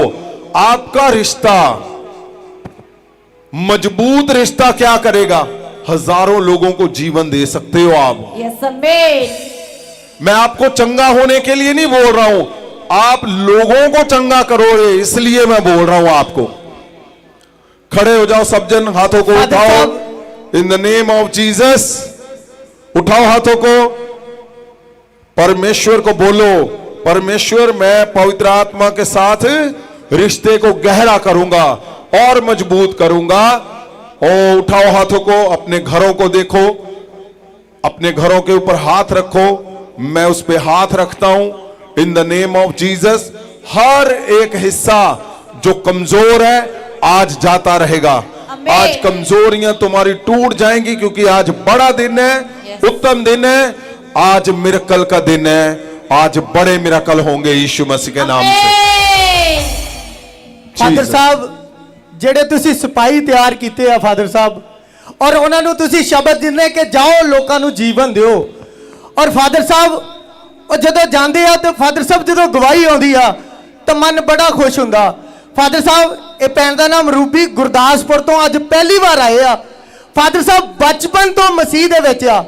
आपका रिश्ता, मजबूत रिश्ता क्या करेगा? हजारों लोगों को जीवन दे सकते हो आप। यस आमीन। मैं आपको चंगा होने के लिए नहीं बोल रहा हूं, आप लोगों को चंगा करोगे इसलिए मैं बोल रहा हूं आपको। खड़े हो जाओ सब जन, हाथों को उठाओ इन द नेम ऑफ जीसस। उठाओ हाथों को, परमेश्वर को बोलो, परमेश्वर मैं पवित्र आत्मा के साथ रिश्ते को गहरा करूंगा और मजबूत करूंगा। और उठाओ हाथों को, अपने घरों को देखो, अपने घरों के ऊपर हाथ रखो, मैं उस पे हाथ रखता हूं in the name of Jesus. हर एक हिस्सा जो कमजोर है आज जाता रहेगा। आज कमजोरियां तुम्हारी टूट जाएंगी, क्योंकि आज बड़ा दिन है, उत्तम दिन है, आज मिरेकल का दिन है, आज बड़े मिरेकल होंगे यीशु मसीह के नाम से। ਫਾਦਰ ਸਾਹਿਬ ਜਿਹੜੇ ਤੁਸੀਂ ਸਿਪਾਹੀ ਤਿਆਰ ਕੀਤੇ ਆ ਫਾਦਰ ਸਾਹਿਬ, ਔਰ ਉਹਨਾਂ ਨੂੰ ਤੁਸੀਂ ਸ਼ਬਦ ਦਿੰਦੇ ਕਿ ਜਾਓ ਲੋਕਾਂ ਨੂੰ ਜੀਵਨ ਦਿਓ, ਔਰ ਫਾਦਰ ਸਾਹਿਬ ਉਹ ਜਦੋਂ ਜਾਂਦੇ ਆ ਤੇ ਫਾਦਰ ਸਾਹਿਬ ਜਦੋਂ ਗਵਾਹੀ ਆਉਂਦੀ ਆ ਤਾਂ ਮਨ ਬੜਾ ਖੁਸ਼ ਹੁੰਦਾ। ਫਾਦਰ ਸਾਹਿਬ ਇਹ ਭੈਣ ਦਾ ਨਾਮ ਰੂਬੀ ਗੁਰਦਾਸਪੁਰ ਤੋਂ ਅੱਜ ਪਹਿਲੀ ਵਾਰ ਆਏ ਆ। ਫਾਦਰ ਸਾਹਿਬ ਬਚਪਨ ਤੋਂ ਮਸੀਹ ਦੇ ਵਿੱਚ ਆ,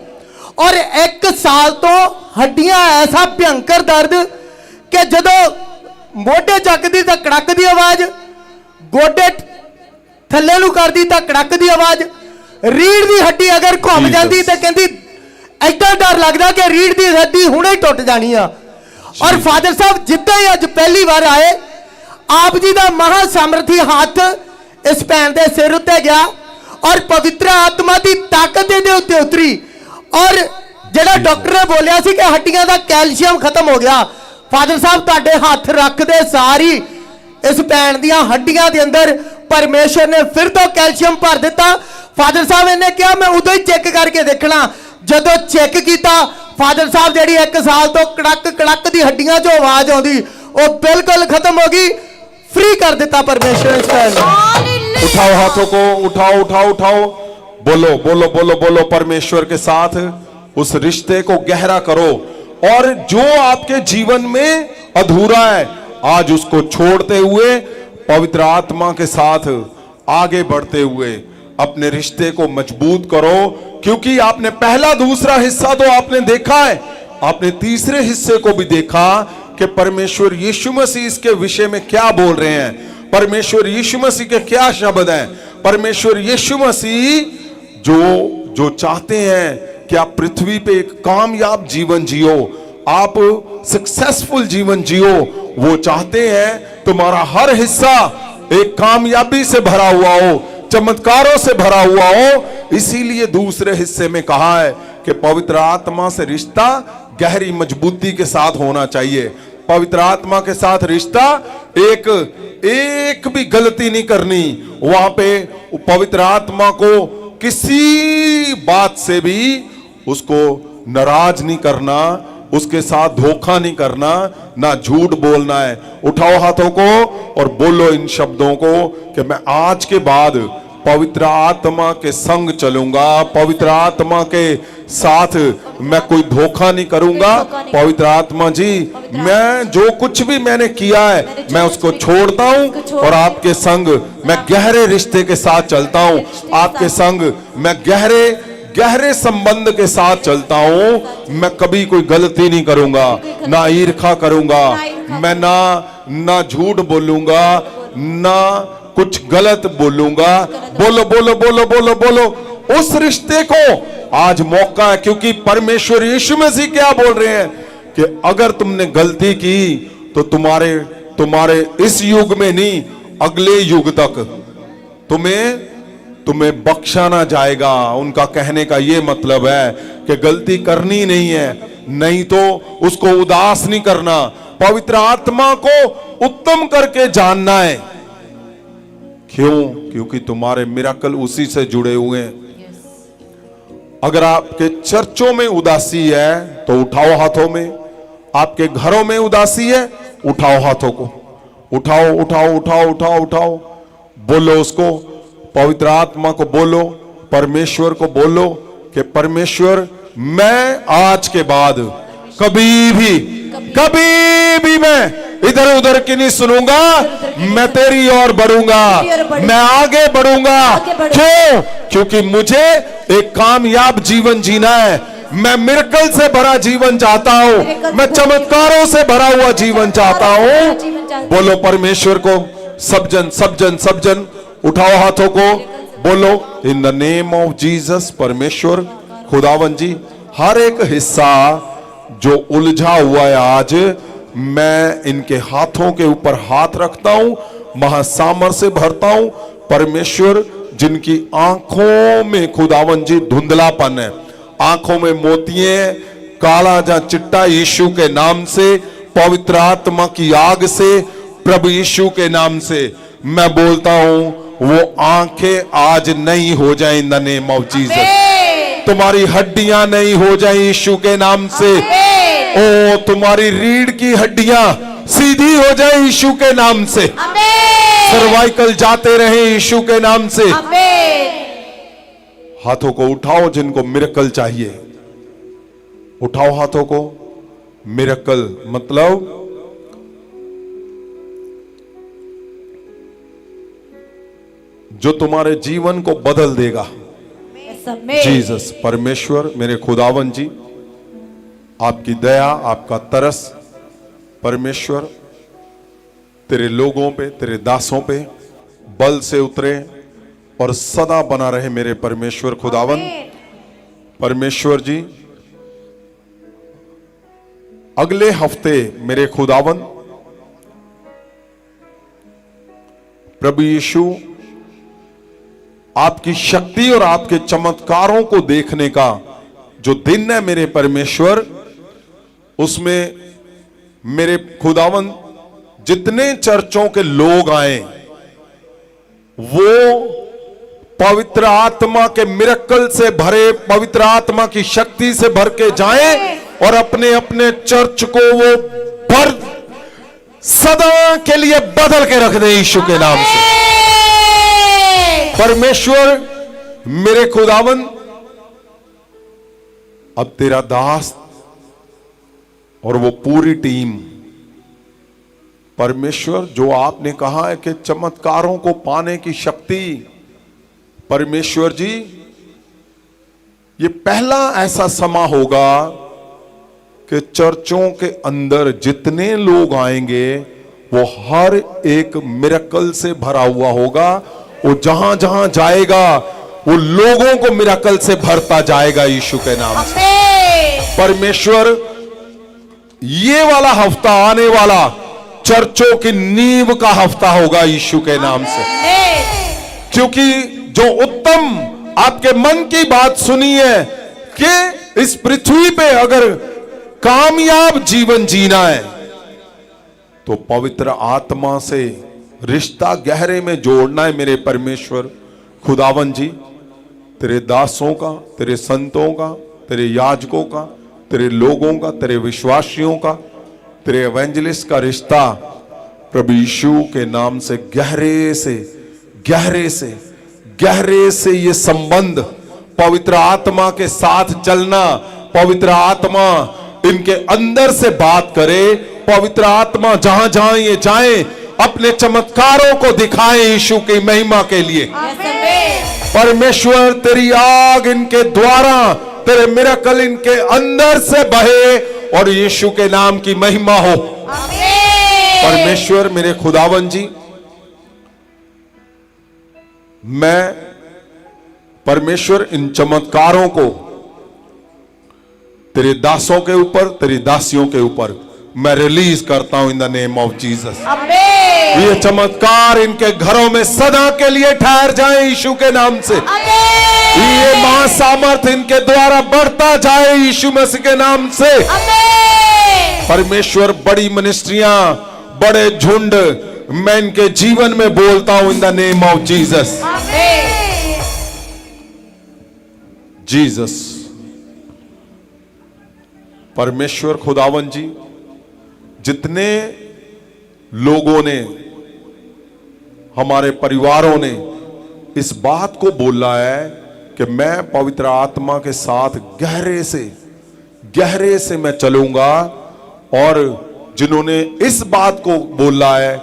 ਔਰ 1 ਸਾਲ ਤੋਂ ਹੱਡੀਆਂ ਐਸਾ ਭਿਅੰਕਰ ਦਰਦ ਕਿ ਜਦੋਂ ਮੋਢੇ ਚੱਕਦੀ ਤਾਂ ਕੜਕ ਦੀ ਆਵਾਜ਼, ਗੋਡੇ ਥੱਲੇ ਨੂੰ ਕਰਦੀ ਤਾਂ ਕੜਕ ਦੀ ਆਵਾਜ਼, ਰੀੜ ਦੀ ਹੱਡੀ ਅਗਰ ਘੁੰਮ ਜਾਂਦੀ ਤਾਂ ਕਹਿੰਦੀ ਐਡਾ ਡਰ ਲੱਗਦਾ ਕਿ ਰੀੜ ਦੀ ਹੱਡੀ ਹੁਣੇ ਹੀ ਟੁੱਟ ਜਾਣੀ ਆ। ਔਰ ਫਾਦਰ ਸਾਹਿਬ ਜਿੱਦਾਂ ਹੀ ਅੱਜ ਪਹਿਲੀ ਵਾਰ ਆਏ, ਆਪ ਜੀ ਦਾ ਮਹਾ ਸਮਰਥੀ ਹੱਥ ਇਸ ਭੈਣ ਦੇ ਸਿਰ ਉੱਤੇ ਗਿਆ, ਔਰ ਪਵਿੱਤਰ ਆਤਮਾ ਦੀ ਤਾਕਤ ਇਹਦੇ ਉੱਤੇ ਉਤਰੀ, ਔਰ ਜਿਹੜਾ ਡਾਕਟਰ ਨੇ ਬੋਲਿਆ ਸੀ ਕਿ ਹੱਡੀਆਂ ਦਾ ਕੈਲਸ਼ੀਅਮ ਖਤਮ ਹੋ ਗਿਆ, ਫਾਦਰ ਸਾਹਿਬ ਤੁਹਾਡੇ ਹੱਥ ਰੱਖਦੇ ਸਾਰੀ ਇਸ ਭੈਣ ਦੀਆਂ ਹੱਡੀਆਂ ਦੇ ਅੰਦਰ ਪਰਮੇਸ਼ਰ ਨੇ ਫਿਰ ਤੋਂ ਕੈਲਸ਼ੀਅਮ ਭਰ ਦਿੱਤਾ। ਫਾਦਰ ਸਾਹਿਬ ਇਹਨੇ ਕਿਹਾ ਮੈਂ ਉਦੋਂ ਹੀ ਚੈੱਕ ਕਰਕੇ ਦੇਖਣਾ, ਜਦੋਂ ਚੈੱਕ ਕੀਤਾ ਫਾਦਰ ਸਾਹਿਬ ਜਿਹੜੀ 1 ਸਾਲ ਤੋਂ ਕੜਕ ਕੜਕ ਦੀ ਹੱਡੀਆਂ 'ਚੋਂ ਆਵਾਜ਼ ਆਉਂਦੀ ਉਹ ਬਿਲकुल खत्म हो गई, फ्री कर देता परमेश्वर इस भैन ने। उठाओ हाथों को, उठाओ उठाओ उठाओ, बोलो बोलो बोलो बोलो परमेश्वर के साथ उस रिश्ते को गहरा करो, और जो आपके जीवन में अधूरा है आज उसको छोड़ते हुए पवित्र आत्मा के साथ आगे बढ़ते हुए अपने रिश्ते को मजबूत करो, क्योंकि आपने पहला दूसरा हिस्सा तो आपने देखा है, आपने तीसरे हिस्से को भी देखा कि परमेश्वर यीशु मसीह इसके विषय में क्या बोल रहे हैं, परमेश्वर यीशु मसीह के क्या शब्द हैं। परमेश्वर यीशु मसीह जो चाहते हैं कि आप पृथ्वी पे एक कामयाब जीवन जियो, आप सक्सेसफुल जीवन जियो, वो चाहते हैं तुम्हारा हर हिस्सा एक कामयाबी से भरा हुआ हो, चमत्कारों से भरा हुआ हो। इसीलिए दूसरे हिस्से में कहा है कि पवित्र आत्मा से रिश्ता गहरी मजबूती के साथ होना चाहिए। पवित्र आत्मा के साथ रिश्ता एक भी गलती नहीं करनी, वहां पे पवित्र आत्मा को किसी बात से भी उसको नाराज नहीं करना, उसके साथ धोखा नहीं करना, ना झूठ बोलना है। उठाओ हाथों को और बोलो इन शब्दों को कि मैं आज के बाद पवित्र आत्मा के संग चलूंगा, पवित्र आत्मा के साथ मैं कोई धोखा नहीं करूंगा। पवित्र आत्मा जी, मैं जो कुछ भी मैंने किया है मैं उसको छोड़ता हूं और आपके संग मैं गहरे रिश्ते के साथ चलता हूं, आपके संग मैं गहरे संबंध के साथ चलता हूं। मैं कभी कोई गलती नहीं करूंगा, ना ईर्खा करूंगा, मैं ना झूठ बोलूंगा, ना कुछ गलत बोलूंगा। बोलो बोलो बोलो बोलो बोलो उस रिश्ते को आज मौका है, क्योंकि परमेश्वर यीशु मसीह क्या बोल रहे हैं कि अगर तुमने गलती की तो तुम्हारे इस युग में नहीं अगले युग तक तुम्हें बख्शा ना जाएगा। उनका कहने का ये मतलब है कि गलती करनी नहीं है, नहीं तो उसको उदास नहीं करना, पवित्र आत्मा को उत्तम करके जानना है। क्यों? क्योंकि तुम्हारे मिराकल उसी से जुड़े हुए हैं। अगर आपके चर्चों में उदासी है तो उठाओ हाथों में, आपके घरों में उदासी है उठाओ हाथों को, उठाओ उठाओ उठाओ उठाओ उठाओ, बोलो उसको, पवित्र आत्मा को बोलो, परमेश्वर को बोलो कि परमेश्वर मैं आज के बाद कभी भी मैं इधर उधर की नहीं सुनूंगा, मैं तेरी ओर बढ़ूंगा, मैं आगे बढ़ूंगा। क्यों? क्योंकि मुझे एक कामयाब जीवन जीना है, मैं मिरेकल से भरा जीवन चाहता हूं, मैं चमत्कारों से भरा हुआ जीवन चाहता हूं। बोलो परमेश्वर को, सब जन उठाओ हाथों को, बोलो इन द नेम ऑफ जीसस। परमेश्वर खुदावन जी, हर एक हिस्सा जो उलझा हुआ है आज मैं इनके हाथों के ऊपर हाथ रखता हूं, महासामर्थ से भरता हूं। परमेश्वर, जिनकी आंखों में खुदावन जी धुंधलापन है, आंखों में मोतिये, काला या चिट्टा, यीशु के नाम से, पवित्र आत्मा की आग से, प्रभु यीशु के नाम से मैं बोलता हूं वो आंखें आज नहीं हो जाए in the name of Jesus. तुम्हारी हड्डियां नहीं हो जाए यीशु के नाम से। ओ तुम्हारी रीढ़ की हड्डियां सीधी हो जाए यीशु के नाम से। सर्वाइकल जाते रहे यीशु के नाम से। आमीन। हाथों को उठाओ जिनको मिरेकल चाहिए, उठाओ हाथों को। मिरेकल मतलब जो तुम्हारे जीवन को बदल देगा। जीसस, परमेश्वर मेरे खुदावन जी, आपकी दया, आपका तरस परमेश्वर तेरे लोगों पे, तेरे दासों पे बल से उतरे और सदा बना रहे मेरे परमेश्वर खुदावन। परमेश्वर जी, अगले हफ्ते मेरे खुदावन प्रभु यीशु आपकी शक्ति और आपके चमत्कारों को देखने का जो दिन है मेरे परमेश्वर, उसमें मेरे खुदावन जितने चर्चों के लोग आए वो पवित्र आत्मा के मिरेकल से भरे, पवित्र आत्मा की शक्ति से भर के जाएं और अपने अपने चर्च को वो भर सदा के लिए बदल के रख दे यीशु के नाम से। परमेश्वर मेरे खुदावन, अब तेरा दास और वो पूरी टीम परमेश्वर, जो आपने कहा है कि चमत्कारों को पाने की शक्ति, परमेश्वर जी ये पहला ऐसा समा होगा कि चर्चों के अंदर जितने लोग आएंगे वो हर एक मिरेकल से भरा हुआ होगा। वो जहां जहां जाएगा वो लोगों को मिरेकल से भरता जाएगा यीशु के नाम से। परमेश्वर, ये वाला हफ्ता आने वाला चर्चों की नींव का हफ्ता होगा यीशु के नाम से, क्योंकि जो उत्तम आपके मन की बात सुनी है कि इस पृथ्वी पे अगर कामयाब जीवन जीना है तो पवित्र आत्मा से रिश्ता गहरे में जोड़ना है मेरे परमेश्वर खुदावन जी। तेरे दासों का, तेरे संतों का, तेरे याजकों का, तेरे लोगों का, तेरे विश्वासियों का, तेरे एवेंजलिस्ट का रिश्ता प्रभु यीशु के नाम से गहरे से गहरे से गहरे से ये संबंध, पवित्र आत्मा के साथ चलना, पवित्र आत्मा इनके अंदर से बात करे, पवित्र आत्मा जहां जहां ये जाए अपने चमत्कारों को दिखाए यीशु की महिमा के लिए। परमेश्वर, तेरी आग इनके द्वारा, तेरे मिरेकल इनके अंदर से बहे और यीशु के नाम की महिमा हो। परमेश्वर मेरे खुदावन जी, मैं परमेश्वर इन चमत्कारों को तेरे दासों के ऊपर, तेरी दासियों के ऊपर मैं रिलीज करता हूं in the name of Jesus. ये चमत्कार इनके घरों में सदा के लिए ठहर जाए यीशु के नाम से। ये महासामर्थ इनके द्वारा बढ़ता जाए यीशु मसीह के नाम से। परमेश्वर, बड़ी मिनिस्ट्रियां, बड़े झुंड मैं इनके जीवन में बोलता हूं in the name of Jesus. Jesus, परमेश्वर खुदावन जी, जितने लोगों ने, हमारे परिवारों ने इस बात को बोला है कि मैं पवित्र आत्मा के साथ गहरे से मैं चलूंगा, और जिन्होंने इस बात को बोला है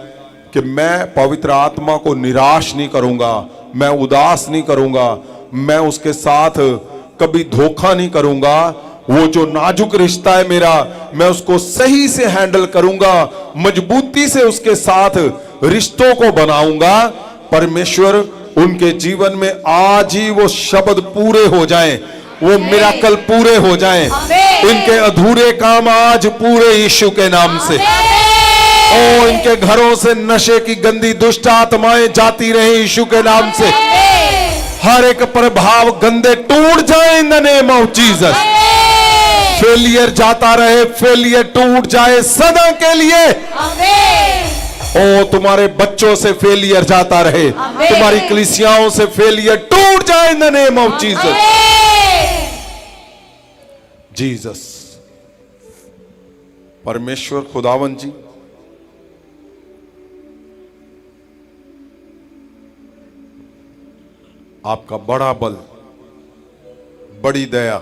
कि मैं पवित्र आत्मा को निराश नहीं करूंगा, मैं उदास नहीं करूंगा, मैं उसके साथ कभी धोखा नहीं करूंगा, वो जो नाजुक रिश्ता है मेरा, मैं उसको सही से हैंडल करूंगा, मजबूती से उसके साथ रिश्तों को बनाऊंगा। परमेश्वर, उनके जीवन में आज ही वो शब्द पूरे हो जाएं, वो मिरेकल पूरे हो जाएं, इनके अधूरे काम आज पूरे यीशु के नाम से। ओ, इनके घरों से नशे की गंदी दुष्ट आत्माएं जाती रहे यीशु के नाम से। हर एक प्रभाव गंदे टूट जाए in the name of Jesus. Failure जाता रहे, फेलियर टूट जाए सदा के लिए। ओ, तुम्हारे बच्चों से फेलियर जाता रहे, तुम्हारी कलीसियाओं से फेलियर टूट जाए in the name of Jesus. Jesus, परमेश्वर खुदावन जी, आपका बड़ा बल, बड़ी दया,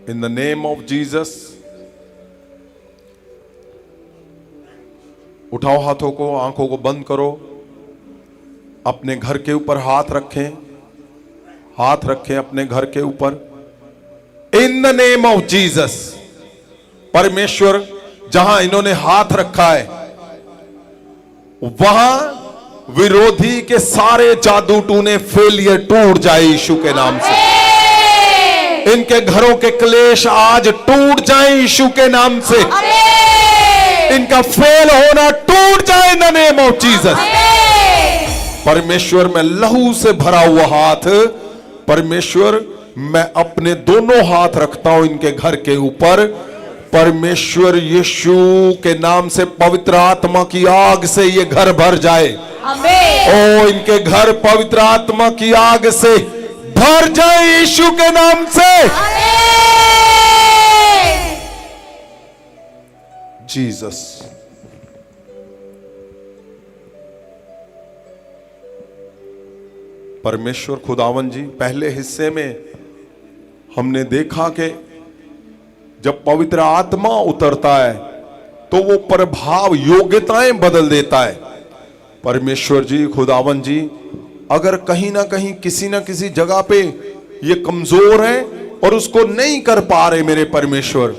in the name of Jesus. उठाओ हाथों को, आंखों को बंद करो, अपने घर के ऊपर हाथ रखें, हाथ रखें अपने घर के ऊपर। इन द नेम ऑफ जीसस। परमेश्वर जहां इन्होंने हाथ रखा है वहां विरोधी के सारे जादू टूने फेलियर टूट जाए यीशु के नाम से। इनके घरों के क्लेश आज टूट जाए यीशु के नाम से। इनका फेल होना टूट जाए in the name of Jesus. परमेश्वर में लहू से भरा हुआ हाथ, परमेश्वर मैं अपने दोनों हाथ रखता हूं इनके घर के ऊपर। परमेश्वर यीशु के नाम से पवित्र आत्मा की आग से ये घर भर जाए। ओ इनके घर पवित्र आत्मा की आग से भर जाए यीशु के नाम से। जीसस। परमेश्वर खुदावन जी, पहले हिस्से में हमने देखा कि जब पवित्र आत्मा उतरता है तो वो प्रभाव, योग्यताएं बदल देता है। परमेश्वर जी, खुदावन जी, अगर कहीं ना कहीं किसी ना किसी जगह पे ये कमजोर है और उसको नहीं कर पा रहे मेरे परमेश्वर,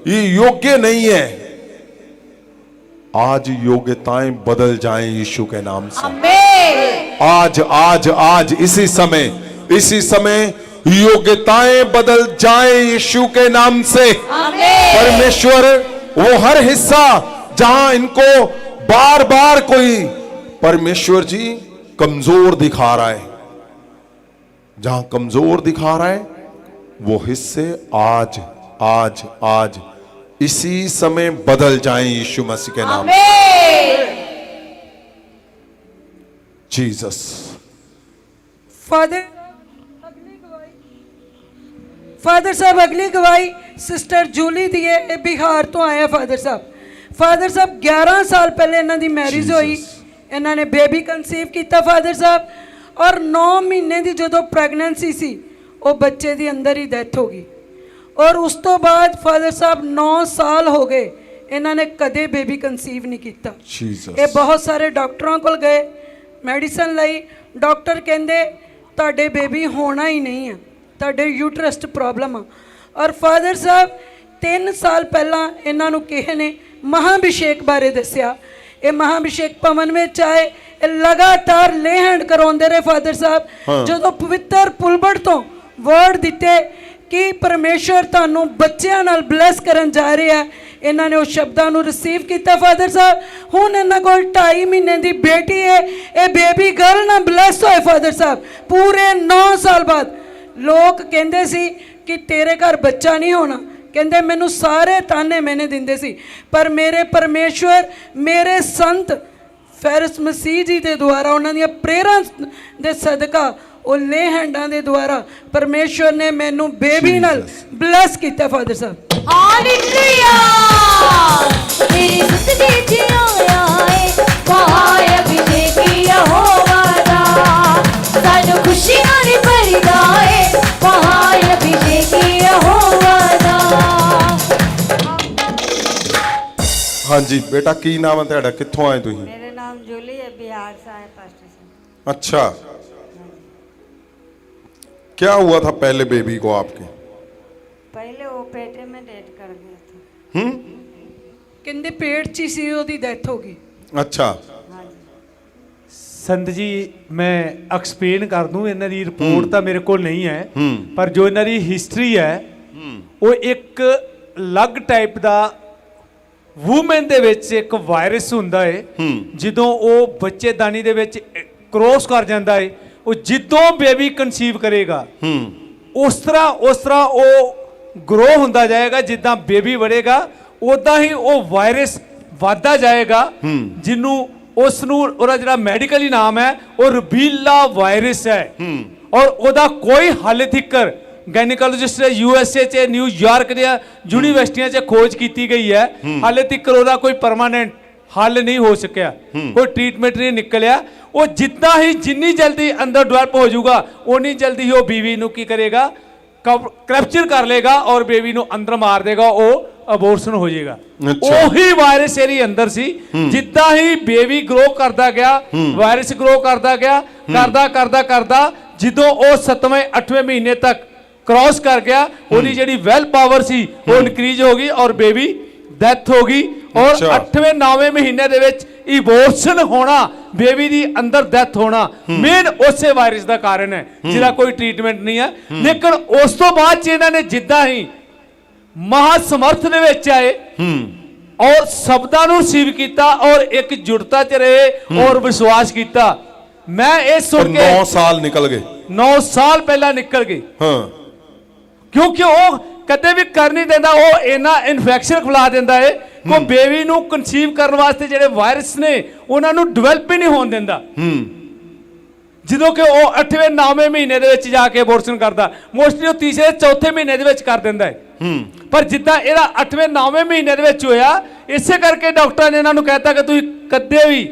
ये योग्य नहीं है, आज योग्यताएं बदल जाएं यीशु के नाम से। आज आज आज इसी समय योग्यताएं बदल जाएं यीशु के नाम से। परमेश्वर वो हर हिस्सा जहां इनको बार बार कोई परमेश्वर जी कमजोर दिखा रहा है, जहां कमजोर दिखा रहा है, वो हिस्से आज आज आज इसी समय बदल जाएं यीशु मसीह के नाम से। जीसस। फादर साहब अगली गवाही सिस्टर जूली दी है, बिहार तो आया फादर साहब 11 साल पहले इन्हों की मैरिज हुई, इन्होंने बेबी कंसीव किया फादर साहब, और 9 महीने की जो प्रैगनेंसी सी वो बच्चे की अंदर ही डेथ हो गई। और उस तो बाद फादर साहब 9 साल हो गए इन्होंने कदे बेबी कंसीव नहीं किया। ये बहुत सारे डॉक्टरों को गए, मैडिसन लाई, डॉक्टर कहते तुहाडे बेबी होना ही नहीं है, तुहाडे यूटरस प्रॉब्लम आ। और फादर साहब 3 साल पहला इन्हों किसी ने महाभिषेक बारे दसिया, ये महाभिषेक भवन में आए, लगातार ले हैंड करवाते रहे फादर साहब। जो पवित्र पुलबड़ तो वर्ड दिते कि परमेश्वर तुहानू बच्चों नाल ब्लैस करन जा रहे हैं, इन्होंने उस शब्दों को रिसीव किया फादर साहब। हुण इन्हां कोल 2.5 महीने की बेटी है, ये बेबी गर्ल ना ब्लैस होए फादर साहब। पूरे 9 साल बाद लोग कहते सी कि तेरे घर बच्चा नहीं होना, कहते मैनू सारे ताने मैंने दिंदे सी, पर मेरे परमेश्वर, मेरे संत फैरस मसीह जी के द्वारा, उन्होंने प्रेरणा के सदका, वो ले हैंडा के द्वारा परमेश्वर ने मैनू बेबी नाल ब्लैस किया फादर साहब। हालेलुया। मेरी जिंदगी च आया है महाअभिषेक यहोवा दा, सानू खुशियां दी भरदा है महाअभिषेक यहोवा दा। हाँ जी बेटा, की नाम है तेरा, कित्थों आए तुसीं? मेरा नाम जूली है, बिहार से आए पास्टर से। अच्छा, क्या हुआ था पहले बेबी को आपके? पहले वो पेटे में डेथ कर गया था। कहते पेट च ही सी ओदी डेथ हो गई। अच्छा। संत जी मैं एक्सप्लेन कर दूं, इन्हां दी रिपोर्ट तो मेरे को नहीं है, पर जो इन्हां दी हिस्टरी है वो एक अलग टाइप का वूमेन दे विच एक वायरस हुंदा है, जिदों वो बच्चेदानी दे विच क्रॉस कर जाता है, वो जिदों बेबी कंसीव करेगा उस तरह वो ग्रो होता जाएगा, जिदा बेबी बढ़ेगा उदा ही वो वायरस वादा जाएगा, जिन्नू उसनू ओदा जिहड़ा मैडिकली नाम है वो रुबीला वायरस है। और ओदा कोई हाले तिकर गायनेकोलॉजिस्ट USA च, न्यूयॉर्क यूनिवर्सिटियां च खोज की गई है, हाले तिकर ओदा कोई परमानेंट ਹੱਲ ਨਹੀਂ ਹੋ ਸਕਿਆ, ਕੋਈ ਟ੍ਰੀਟਮੈਂਟ ਨਹੀਂ ਨਿਕਲਿਆ। ਉਹ ਜਿੱਦਾਂ ਹੀ ਜਿੰਨੀ ਜਲਦੀ ਅੰਦਰ ਡਿਵੈਲਪ ਹੋ ਜਾਊਗਾ ਉਨੀ ਜਲਦੀ ਹੀ ਉਹ ਬੀਵੀ ਨੂੰ ਕੀ ਕਰੇਗਾ, ਕੈਪਚਰ ਕਰ ਲੇਗਾ ਔਰ ਬੇਬੀ ਨੂੰ ਅੰਦਰ ਮਾਰ ਦੇਗਾ, ਉਹ ਅਬੋਰਸ਼ਨ ਹੋ ਜਾਏਗਾ। ਉਹੀ ਵਾਇਰਸ ਇਹਦੇ ਅੰਦਰ ਸੀ। ਜਿੱਦਾਂ ਹੀ ਬੇਬੀ ਗਰੋ ਕਰਦਾ ਗਿਆ, ਵਾਇਰਸ ਗਰੋ ਕਰਦਾ ਗਿਆ, ਕਰਦਾ ਜਦੋਂ ਉਹ 7ਵੇਂ 8ਵੇਂ ਮਹੀਨੇ ਤੱਕ ਕ੍ਰਾਸ ਕਰ ਗਿਆ, ਉਹਦੀ ਜਿਹੜੀ ਵੈਲ ਪਾਵਰ ਸੀ ਉਹ ਇਨਕਰੀਜ਼ ਹੋ ਗਈ ਔਰ ਬੇਬੀ ਡੈਥ ਹੋ ਗਈ। ਔਰ 8ਵੇਂ 9ਵੇਂ ਮਹੀਨੇ ਦੇ ਵਿੱਚ ਇਵੋਲੂਸ਼ਨ ਹੋਣਾ, ਬੇਬੀ ਦੀ ਅੰਦਰ ਡੈਥ ਹੋਣਾ ਮੇਨ ਉਸੇ ਵਾਇਰਸ ਦਾ ਕਾਰਨ ਹੈ, ਜਿਹਦਾ ਕੋਈ ਟ੍ਰੀਟਮੈਂਟ ਨਹੀਂ ਹੈ। ਲੇਕਿਨ ਉਸ ਤੋਂ ਬਾਅਦ ਚ ਇਹਨਾਂ ਨੇ ਜਿੱਦਾਂ ਹੀ ਮਹਾ ਸਮਰਥ ਦੇ ਵਿੱਚ ਆਏ ਔਰ ਸ਼ਬਦਾਂ ਨੂੰ ਰਿਸੀਵ ਕੀਤਾ ਔਰ ਇੱਕ ਜੁੜਤਾ ਚ ਰਹੇ ਔਰ ਵਿਸ਼ਵਾਸ ਕੀਤਾ। ਮੈਂ ਇਹ ਸੁਣ ਕੇ 9 ਸਾਲ ਨਿਕਲ ਗਏ, 9 ਸਾਲ ਪਹਿਲਾਂ ਨਿਕਲ ਗਏ। ਹਾਂ, ਕਿਉਂਕਿ ਉਹ ਕਦੇ ਵੀ ਕਰ ਨਹੀਂ ਦਿੰਦਾ, ਉਹ ਇਹਨਾਂ ਇਨਫੈਕਸ਼ਨ ਫੈਲਾ ਦਿੰਦਾ ਹੈ ਕੋ ਬੇਬੀ ਨੂੰ ਕਨਸੀਵ ਕਰਨ ਵਾਸਤੇ ਜਿਹੜੇ ਵਾਇਰਸ ਨੇ ਉਹਨਾਂ ਨੂੰ ਡਿਵੈਲਪ ਹੀ ਨਹੀਂ ਹੋਣ ਦਿੰਦਾ। ਜਦੋਂ ਕਿ ਉਹ 8ਵੇਂ 9ਵੇਂ ਮਹੀਨੇ ਦੇ ਵਿੱਚ ਜਾ ਕੇ ਅਬੋਰਸ਼ਨ ਕਰਦਾ, ਮੋਸਟਲੀ ਉਹ 3ਰੇ 4ਥੇ ਮਹੀਨੇ ਦੇ ਵਿੱਚ ਕਰ ਦਿੰਦਾ ਹੈ। ਪਰ ਜਿੱਦਾਂ ਇਹਦਾ 8ਵੇਂ 9ਵੇਂ ਮਹੀਨੇ ਦੇ ਵਿੱਚ ਹੋਇਆ, ਇਸੇ ਕਰਕੇ ਡਾਕਟਰਾਂ ਨੇ ਇਹਨਾਂ ਨੂੰ ਕਹਿਤਾ ਕਿ ਤੁਸੀਂ ਕਦੇ ਵੀ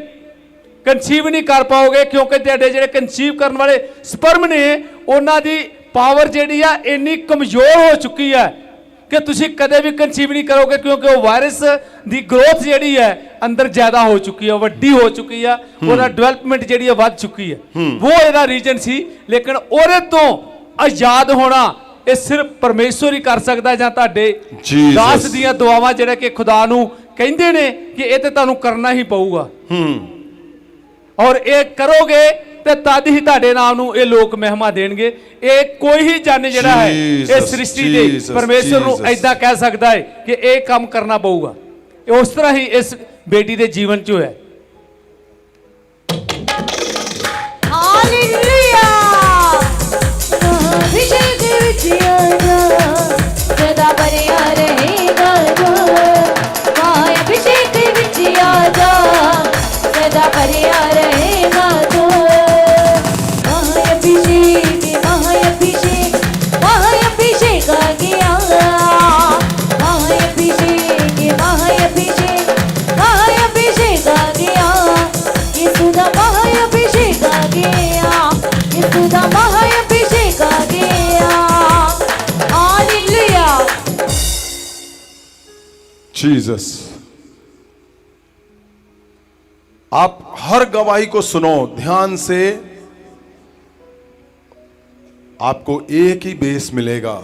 ਕਨਸੀਵ ਨਹੀਂ ਕਰ ਪਾਓਗੇ, ਕਿਉਂਕਿ ਤੁਹਾਡੇ ਜਿਹੜੇ ਕਨਸੀਵ ਕਰਨ ਵਾਲੇ ਸਪਰਮ ਨੇ ਉਹਨਾਂ ਦੀ ਪਾਵਰ ਜਿਹੜੀ ਆ ਇੰਨੀ ਕਮਜ਼ੋਰ ਹੋ ਚੁੱਕੀ ਹੈ ਕਿ ਤੁਸੀਂ ਕਦੇ ਵੀ ਕਨਸੀਵ ਨਹੀਂ ਕਰੋਗੇ, ਕਿਉਂਕਿ ਉਹ ਵਾਇਰਸ ਦੀ ਗਰੋਥ ਜਿਹੜੀ ਹੈ ਅੰਦਰ ਜ਼ਿਆਦਾ ਹੋ ਚੁੱਕੀ ਹੈ, ਵੱਡੀ ਹੋ ਚੁੱਕੀ ਹੈ, ਉਹਦਾ ਡਿਵੈਲਪਮੈਂਟ ਜਿਹੜੀ ਹੈ ਵੱਧ ਚੁੱਕੀ ਹੈ। ਉਹ ਇਹਦਾ ਰੀਜਨ ਸੀ। ਲੇਕਿਨ ਉਹਦੇ ਤੋਂ ਆਜ਼ਾਦ ਹੋਣਾ ਇਹ ਸਿਰਫ ਪਰਮੇਸ਼ਵਰ ਹੀ ਕਰ ਸਕਦਾ, ਜਾਂ ਤੁਹਾਡੇ ਦਾਸ ਦੀਆਂ ਦੁਆਵਾਂ ਜਿਹੜੇ ਕਿ ਖੁਦਾ ਨੂੰ ਕਹਿੰਦੇ ਨੇ ਕਿ ਇਹ ਤੇ ਤੁਹਾਨੂੰ ਕਰਨਾ ਹੀ ਪਊਗਾ ਔਰ ਇਹ ਕਰੋਗੇ ਤੇ ਤਦ ਹੀ ਤੁਹਾਡੇ ਨਾਮ ਨੂੰ ਇਹ ਲੋਕ ਮਹਿਮਾ ਦੇਣਗੇ। ਇਹ ਕੋਈ ਹੀ ਜਨ ਜਿਹੜਾ ਹੈ ਇਸ ਸ੍ਰਿਸ਼ਟੀ ਦੇ ਪਰਮੇਸ਼ਵਰ ਨੂੰ ਐਦਾਂ ਕਹਿ ਸਕਦਾ ਹੈ ਕਿ ਇਹ ਕੰਮ ਕਰਨਾ ਪਊਗਾ। ਇਹ ਉਸ ਤਰ੍ਹਾਂ ਹੀ ਇਸ ਬੇਟੀ ਦੇ ਜੀਵਨ 'ਚ ਹੋਇਆ। ਹਾਲੇਲੂਇਆ। ਅਭਿਸ਼ੇਕ ਵਿੱਚ ਆਜਾ, ਸਦਾ ਭਰਿਆ ਰਹੇਗਾ ਜੋ। ਮਾਂ ਅਭਿਸ਼ੇਕ ਵਿੱਚ ਆਜਾ, ਸਦਾ ਭਰਿਆ ਰਹੇਗਾ ਜੋ। महाअभिषेक आ गया, महाअभिषेक आ गया, यीशु दा महाअभिषेक आ गया, यीशु दा महाअभिषेक आ गया। हालेलुया। जीसस। आप हर गवाही को सुनो ध्यान से, आपको एक ही बेस मिलेगा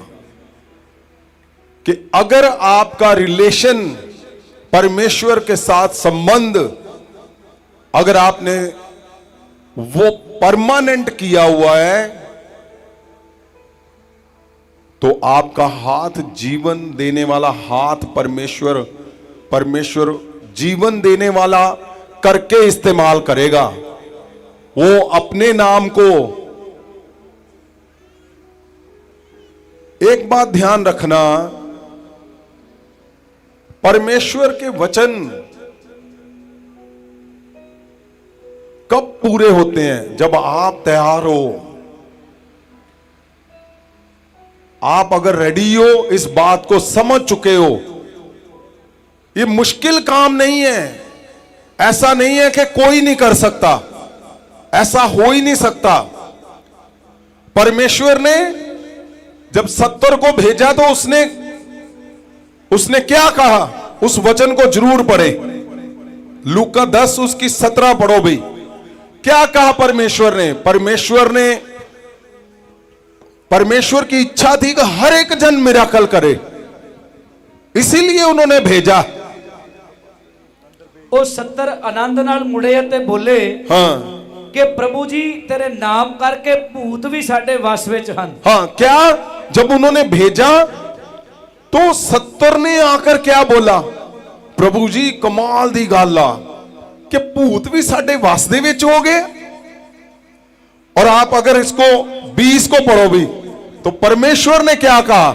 कि अगर आपका रिलेशन परमेश्वर के साथ संबंध अगर आपने वो परमानेंट किया हुआ है तो आपका हाथ जीवन देने वाला हाथ परमेश्वर जीवन देने वाला करके इस्तेमाल करेगा। वो अपने नाम को, एक बात ध्यान रखना, परमेश्वर के वचन कब पूरे होते हैं? जब आप तैयार हो, आप अगर रेडी हो, इस बात को समझ चुके हो। ये मुश्किल काम नहीं है, ऐसा नहीं है कि कोई नहीं कर सकता, ऐसा हो ही नहीं सकता। परमेश्वर ने जब 70 को भेजा तो उसने क्या कहा? उस वचन को जरूर पढ़े। लूका 10 उसकी 17 पढ़ो भाई। क्या कहा परमेश्वर ने? परमेश्वर की इच्छा थी कि हर एक जन मिराकल करे, इसीलिए उन्होंने भेजा। ਉਹ 70 ਆਨੰਦ ਨਾਲ ਮੁੜੇ ਅਤੇ ਬੋਲੇ कि प्रभु जी तेरे नाम करके भूत भी साडे वश विच हन। हाँ, क्या जब उन्होंने भेजा तो 70 ने आकर क्या बोला? प्रभु जी कमाल दी गल आ कि भूत भी साडे वश दे विच हो गए। और आप अगर इसको 20 को पढ़ो भी तो परमेश्वर ने क्या कहा?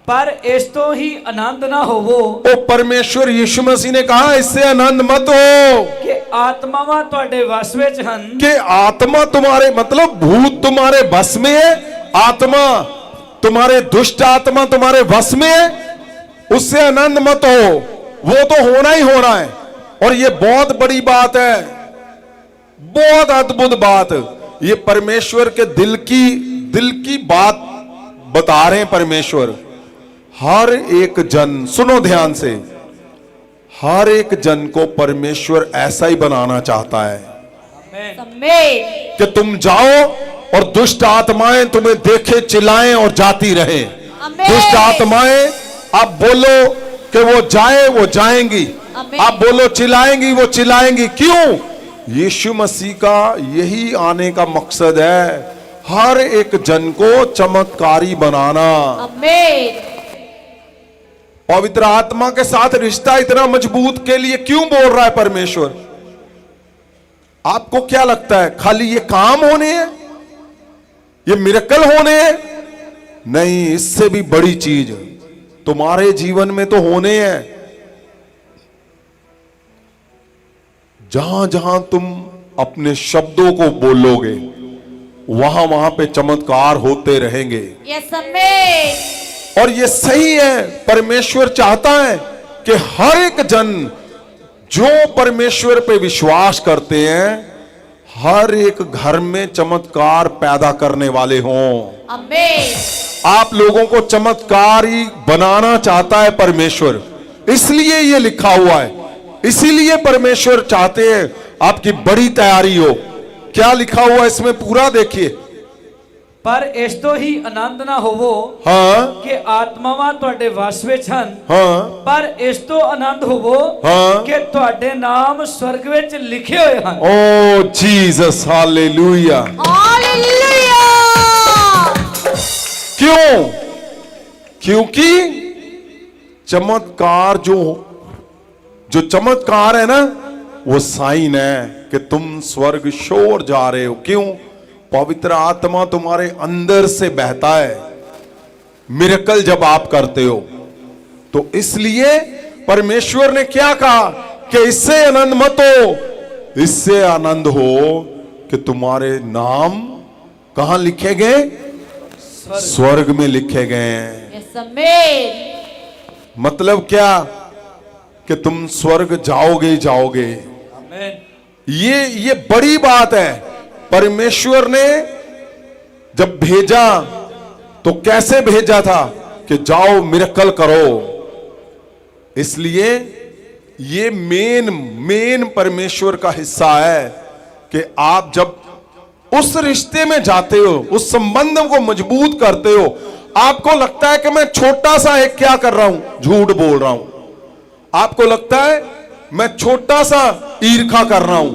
पर इस तो ही आनंद ना होवो। ओ परमेश्वर यीशु मसीह ने कहा इससे आनंद मत हो कि आत्मावां तुहाडे वश विच हन। कि आत्मा तुम्हारे, मतलब भूत तुम्हारे वश में है, आत्मा तुम्हारे दुष्ट आत्मा तुम्हारे वश में है, उससे आनंद मत हो। वो तो होना ही होना है, और ये बहुत बड़ी बात है, बहुत अद्भुत बात। ये परमेश्वर के दिल की बात बता रहे हैं परमेश्वर। हर एक जन, सुनो ध्यान से, हर एक जन को परमेश्वर ऐसा ही बनाना चाहता है कि तुम जाओ और दुष्ट आत्माएं तुम्हें देखे चिल्लाएं और जाती रहे। दुष्ट आत्माएं आप बोलो कि वो जाए, वो जाएंगी। आप बोलो चिल्लाएंगी, वो चिल्लाएंगी। क्यों? यीशु मसीह का यही आने का मकसद है, हर एक जन को चमत्कारी बनाना। पवित्र आत्मा के साथ रिश्ता इतना मजबूत के लिए क्यों बोल रहा है परमेश्वर? आपको क्या लगता है खाली ये काम होने हैं, ये मिरेकल होने हैं? नहीं, इससे भी बड़ी चीज तुम्हारे जीवन में तो होने हैं। जहां जहां तुम अपने शब्दों को बोलोगे, वहां वहां पे चमत्कार होते रहेंगे। और ये सही है, परमेश्वर चाहता है कि हर एक जन जो परमेश्वर पे विश्वास करते हैं, हर एक घर में चमत्कार पैदा करने वाले हों। आप लोगों को चमत्कारी बनाना चाहता है परमेश्वर, इसलिए ये लिखा हुआ है। इसीलिए परमेश्वर चाहते हैं आपकी बड़ी तैयारी हो। क्या लिखा हुआ इसमें पूरा देखिए। पर इस तो ही आनंद ना होवो हाँ कि आत्मावां तुहाडे वश विच हन। हाँ पर इस तो आनंद होवो हाँ कि तुहाडे नाम स्वर्ग विच लिखे हुए हन। ओ जीसस, हालेलुया। क्यों? क्योंकि चमत्कार जो चमत्कार है ना, वो साइन है कि तुम स्वर्ग शोर जा रहे हो। क्यों? पवित्र आत्मा तुम्हारे अंदर से बहता है मिरेकल जब आप करते हो। तो इसलिए परमेश्वर ने क्या कहा कि इससे आनंद मत हो, इससे आनंद हो कि तुम्हारे नाम कहां लिखे गए? स्वर्ग में लिखे गए हैं। मतलब क्या कि तुम स्वर्ग जाओगे ही जाओगे। ये बड़ी बात है। परमेश्वर ने जब भेजा तो कैसे भेजा था कि जाओ मिरेकल करो। इसलिए ये मेन परमेश्वर का हिस्सा है कि आप जब उस रिश्ते में जाते हो, उस संबंध को मजबूत करते हो, आपको लगता है कि मैं छोटा सा एक क्या कर रहा हूं, झूठ बोल रहा हूं। आपको लगता है मैं छोटा सा ईर्खा कर रहा हूं,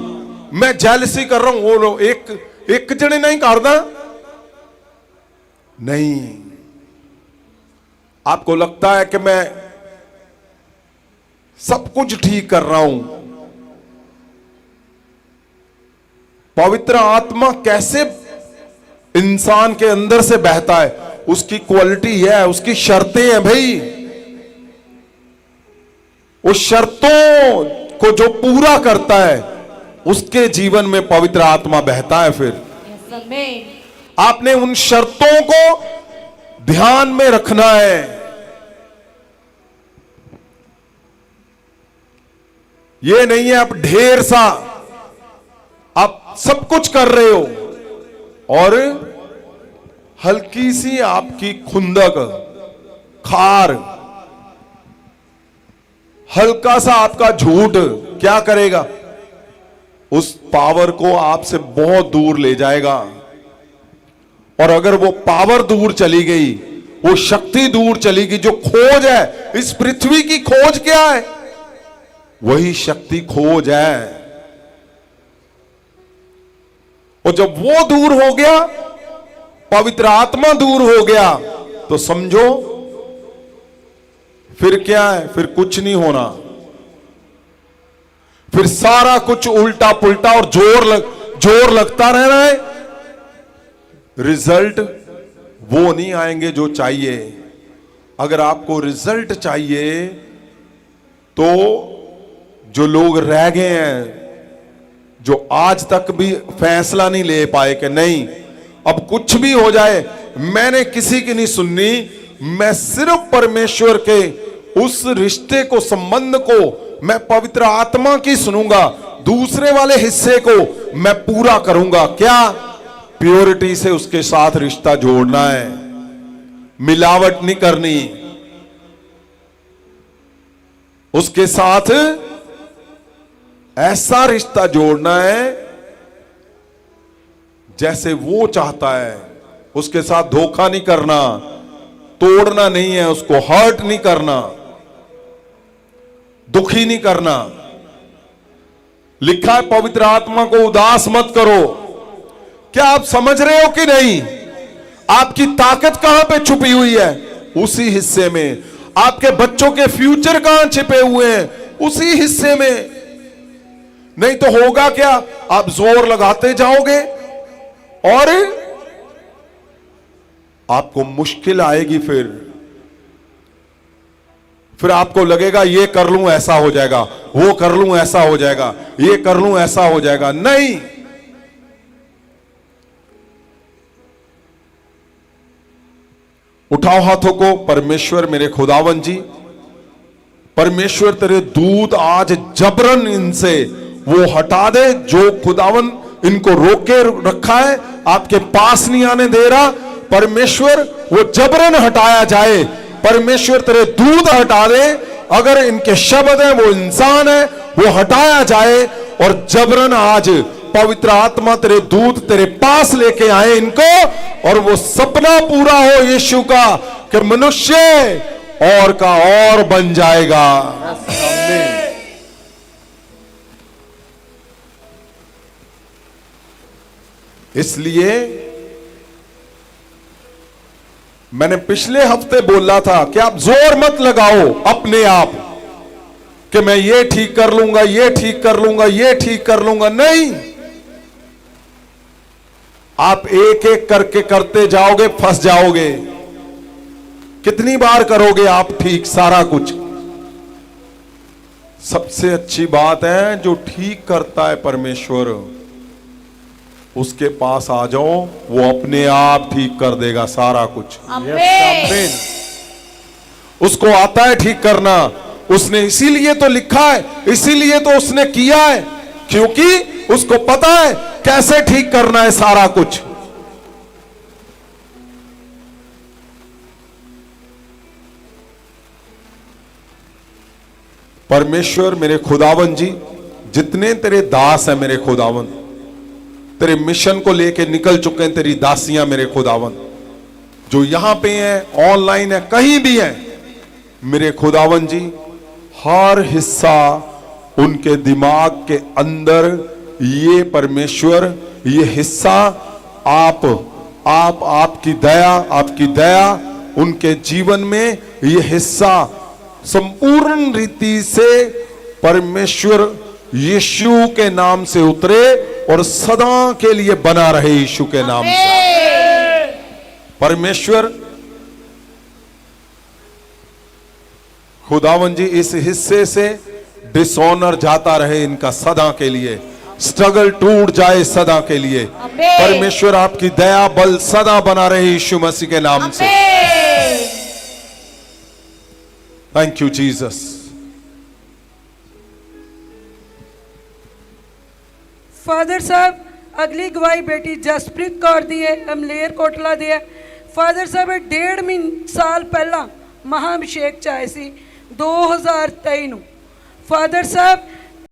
मैं जेलसी कर रहा हूं। वो लोग एक जने नहीं करदा नहीं। आपको लगता है कि मैं सब कुछ ठीक कर रहा हूं। पवित्र आत्मा कैसे इंसान के अंदर से बहता है? उसकी क्वालिटी है, उसकी शर्तें हैं भाई। उस शर्तों को जो पूरा करता है उसके जीवन में पवित्र आत्मा बहता है। फिर आपने उन शर्तों को ध्यान में रखना है। ये नहीं है आप ढेर सा आप सब कुछ कर रहे हो और हल्की सी आपकी खुंदक, खार, हल्का सा आपका झूठ क्या करेगा? उस पावर को आपसे बहुत दूर ले जाएगा। और अगर वो पावर दूर चली गई, वो शक्ति दूर चली गई, जो खोज है इस पृथ्वी की, खोज क्या है? वही शक्ति खोज है। और जब वो दूर हो गया, पवित्र आत्मा दूर हो गया, तो समझो फिर क्या है? फिर कुछ नहीं होना। फिर सारा कुछ उल्टा पुल्टा और जोर लगता रहना है। रिजल्ट वो नहीं आएंगे जो चाहिए। अगर आपको रिजल्ट चाहिए तो जो लोग रह गए हैं, जो आज तक भी फैसला नहीं ले पाए कि नहीं अब कुछ भी हो जाए मैंने किसी की नहीं सुननी, मैं सिर्फ परमेश्वर के उस रिश्ते को, संबंध को मैं पवित्र आत्मा की सुनूंगा, दूसरे वाले हिस्से को मैं पूरा करूंगा। क्या? प्योरिटी से उसके साथ रिश्ता जोड़ना है, मिलावट नहीं करनी, उसके साथ ऐसा रिश्ता जोड़ना है जैसे वो चाहता है। उसके साथ धोखा नहीं करना, तोड़ना नहीं है, उसको हर्ट नहीं करना, दुखी नहीं करना। लिखा है पवित्र आत्मा को उदास मत करो। क्या आप समझ रहे हो कि नहीं? आपकी ताकत कहां पे छुपी हुई है? उसी हिस्से में। आपके बच्चों के फ्यूचर कहां छिपे हुए हैं? उसी हिस्से में। नहीं तो होगा क्या? आप जोर लगाते जाओगे और आपको मुश्किल आएगी। फिर आपको लगेगा ये कर लूं ऐसा हो जाएगा, वो कर लूं ऐसा हो जाएगा, ये कर लूं ऐसा हो जाएगा। नहीं, उठाओ हाथों को। परमेश्वर मेरे खुदावन जी, परमेश्वर तेरे दूत आज जबरन इनसे वो हटा दे जो खुदावन इनको रोके रखा है, आपके पास नहीं आने दे रहा। परमेश्वर वो जबरन हटाया जाए। परमेश्वर तेरे दूत हटा दे। अगर इनके शब्द हैं, वो इंसान है, वो हटाया जाए और जबरन आज पवित्र आत्मा तेरे दूत तेरे पास लेके आए इनको, और वो सपना पूरा हो यीशु का कि मनुष्य और का और बन जाएगा। इसलिए मैंने पिछले हफ्ते बोला था कि आप जोर मत लगाओ अपने आप कि मैं ये ठीक कर लूंगा, ये ठीक कर लूंगा, ये ठीक कर लूंगा। नहीं, आप एक एक करके करते जाओगे, फंस जाओगे। कितनी बार करोगे आप ठीक सारा कुछ? सबसे अच्छी बात है जो ठीक करता है परमेश्वर, उसके पास आ जाओ, वो अपने आप ठीक कर देगा सारा कुछ। आमीन। उसको आता है ठीक करना। उसने इसीलिए तो लिखा है, इसीलिए तो उसने किया है, क्योंकि उसको पता है कैसे ठीक करना है सारा कुछ। परमेश्वर मेरे खुदावन जी, जितने तेरे दास हैं मेरे खुदावन, तेरे मिशन को लेके निकल चुके हैं, तेरी दासियां मेरे खुदावन, जो यहां पे हैं, ऑनलाइन है, कहीं भी हैं, मेरे खुदावन जी, हर हिस्सा उनके दिमाग के अंदर ये परमेश्वर, ये हिस्सा आपकी दया उनके जीवन में ये हिस्सा संपूर्ण रीति से परमेश्वर यीशु के नाम से उतरे और सदा के लिए बना रहे यीशु के नाम से। परमेश्वर खुदावन जी, इस हिस्से से डिसऑनर जाता रहे इनका सदा के लिए, स्ट्रगल टूट जाए सदा के लिए। परमेश्वर आपकी दया बल सदा बना रहे यीशु मसीह के नाम से। Thank you Jesus. फादर साहब, अगली गवाही बेटी जसप्रीत कौर दी है, अमलेर कोटला दी है। फादर साहब 1.5 साल पहला महाअभिषेक चाहे सी 2023 ਨੂੰ। फादर साहब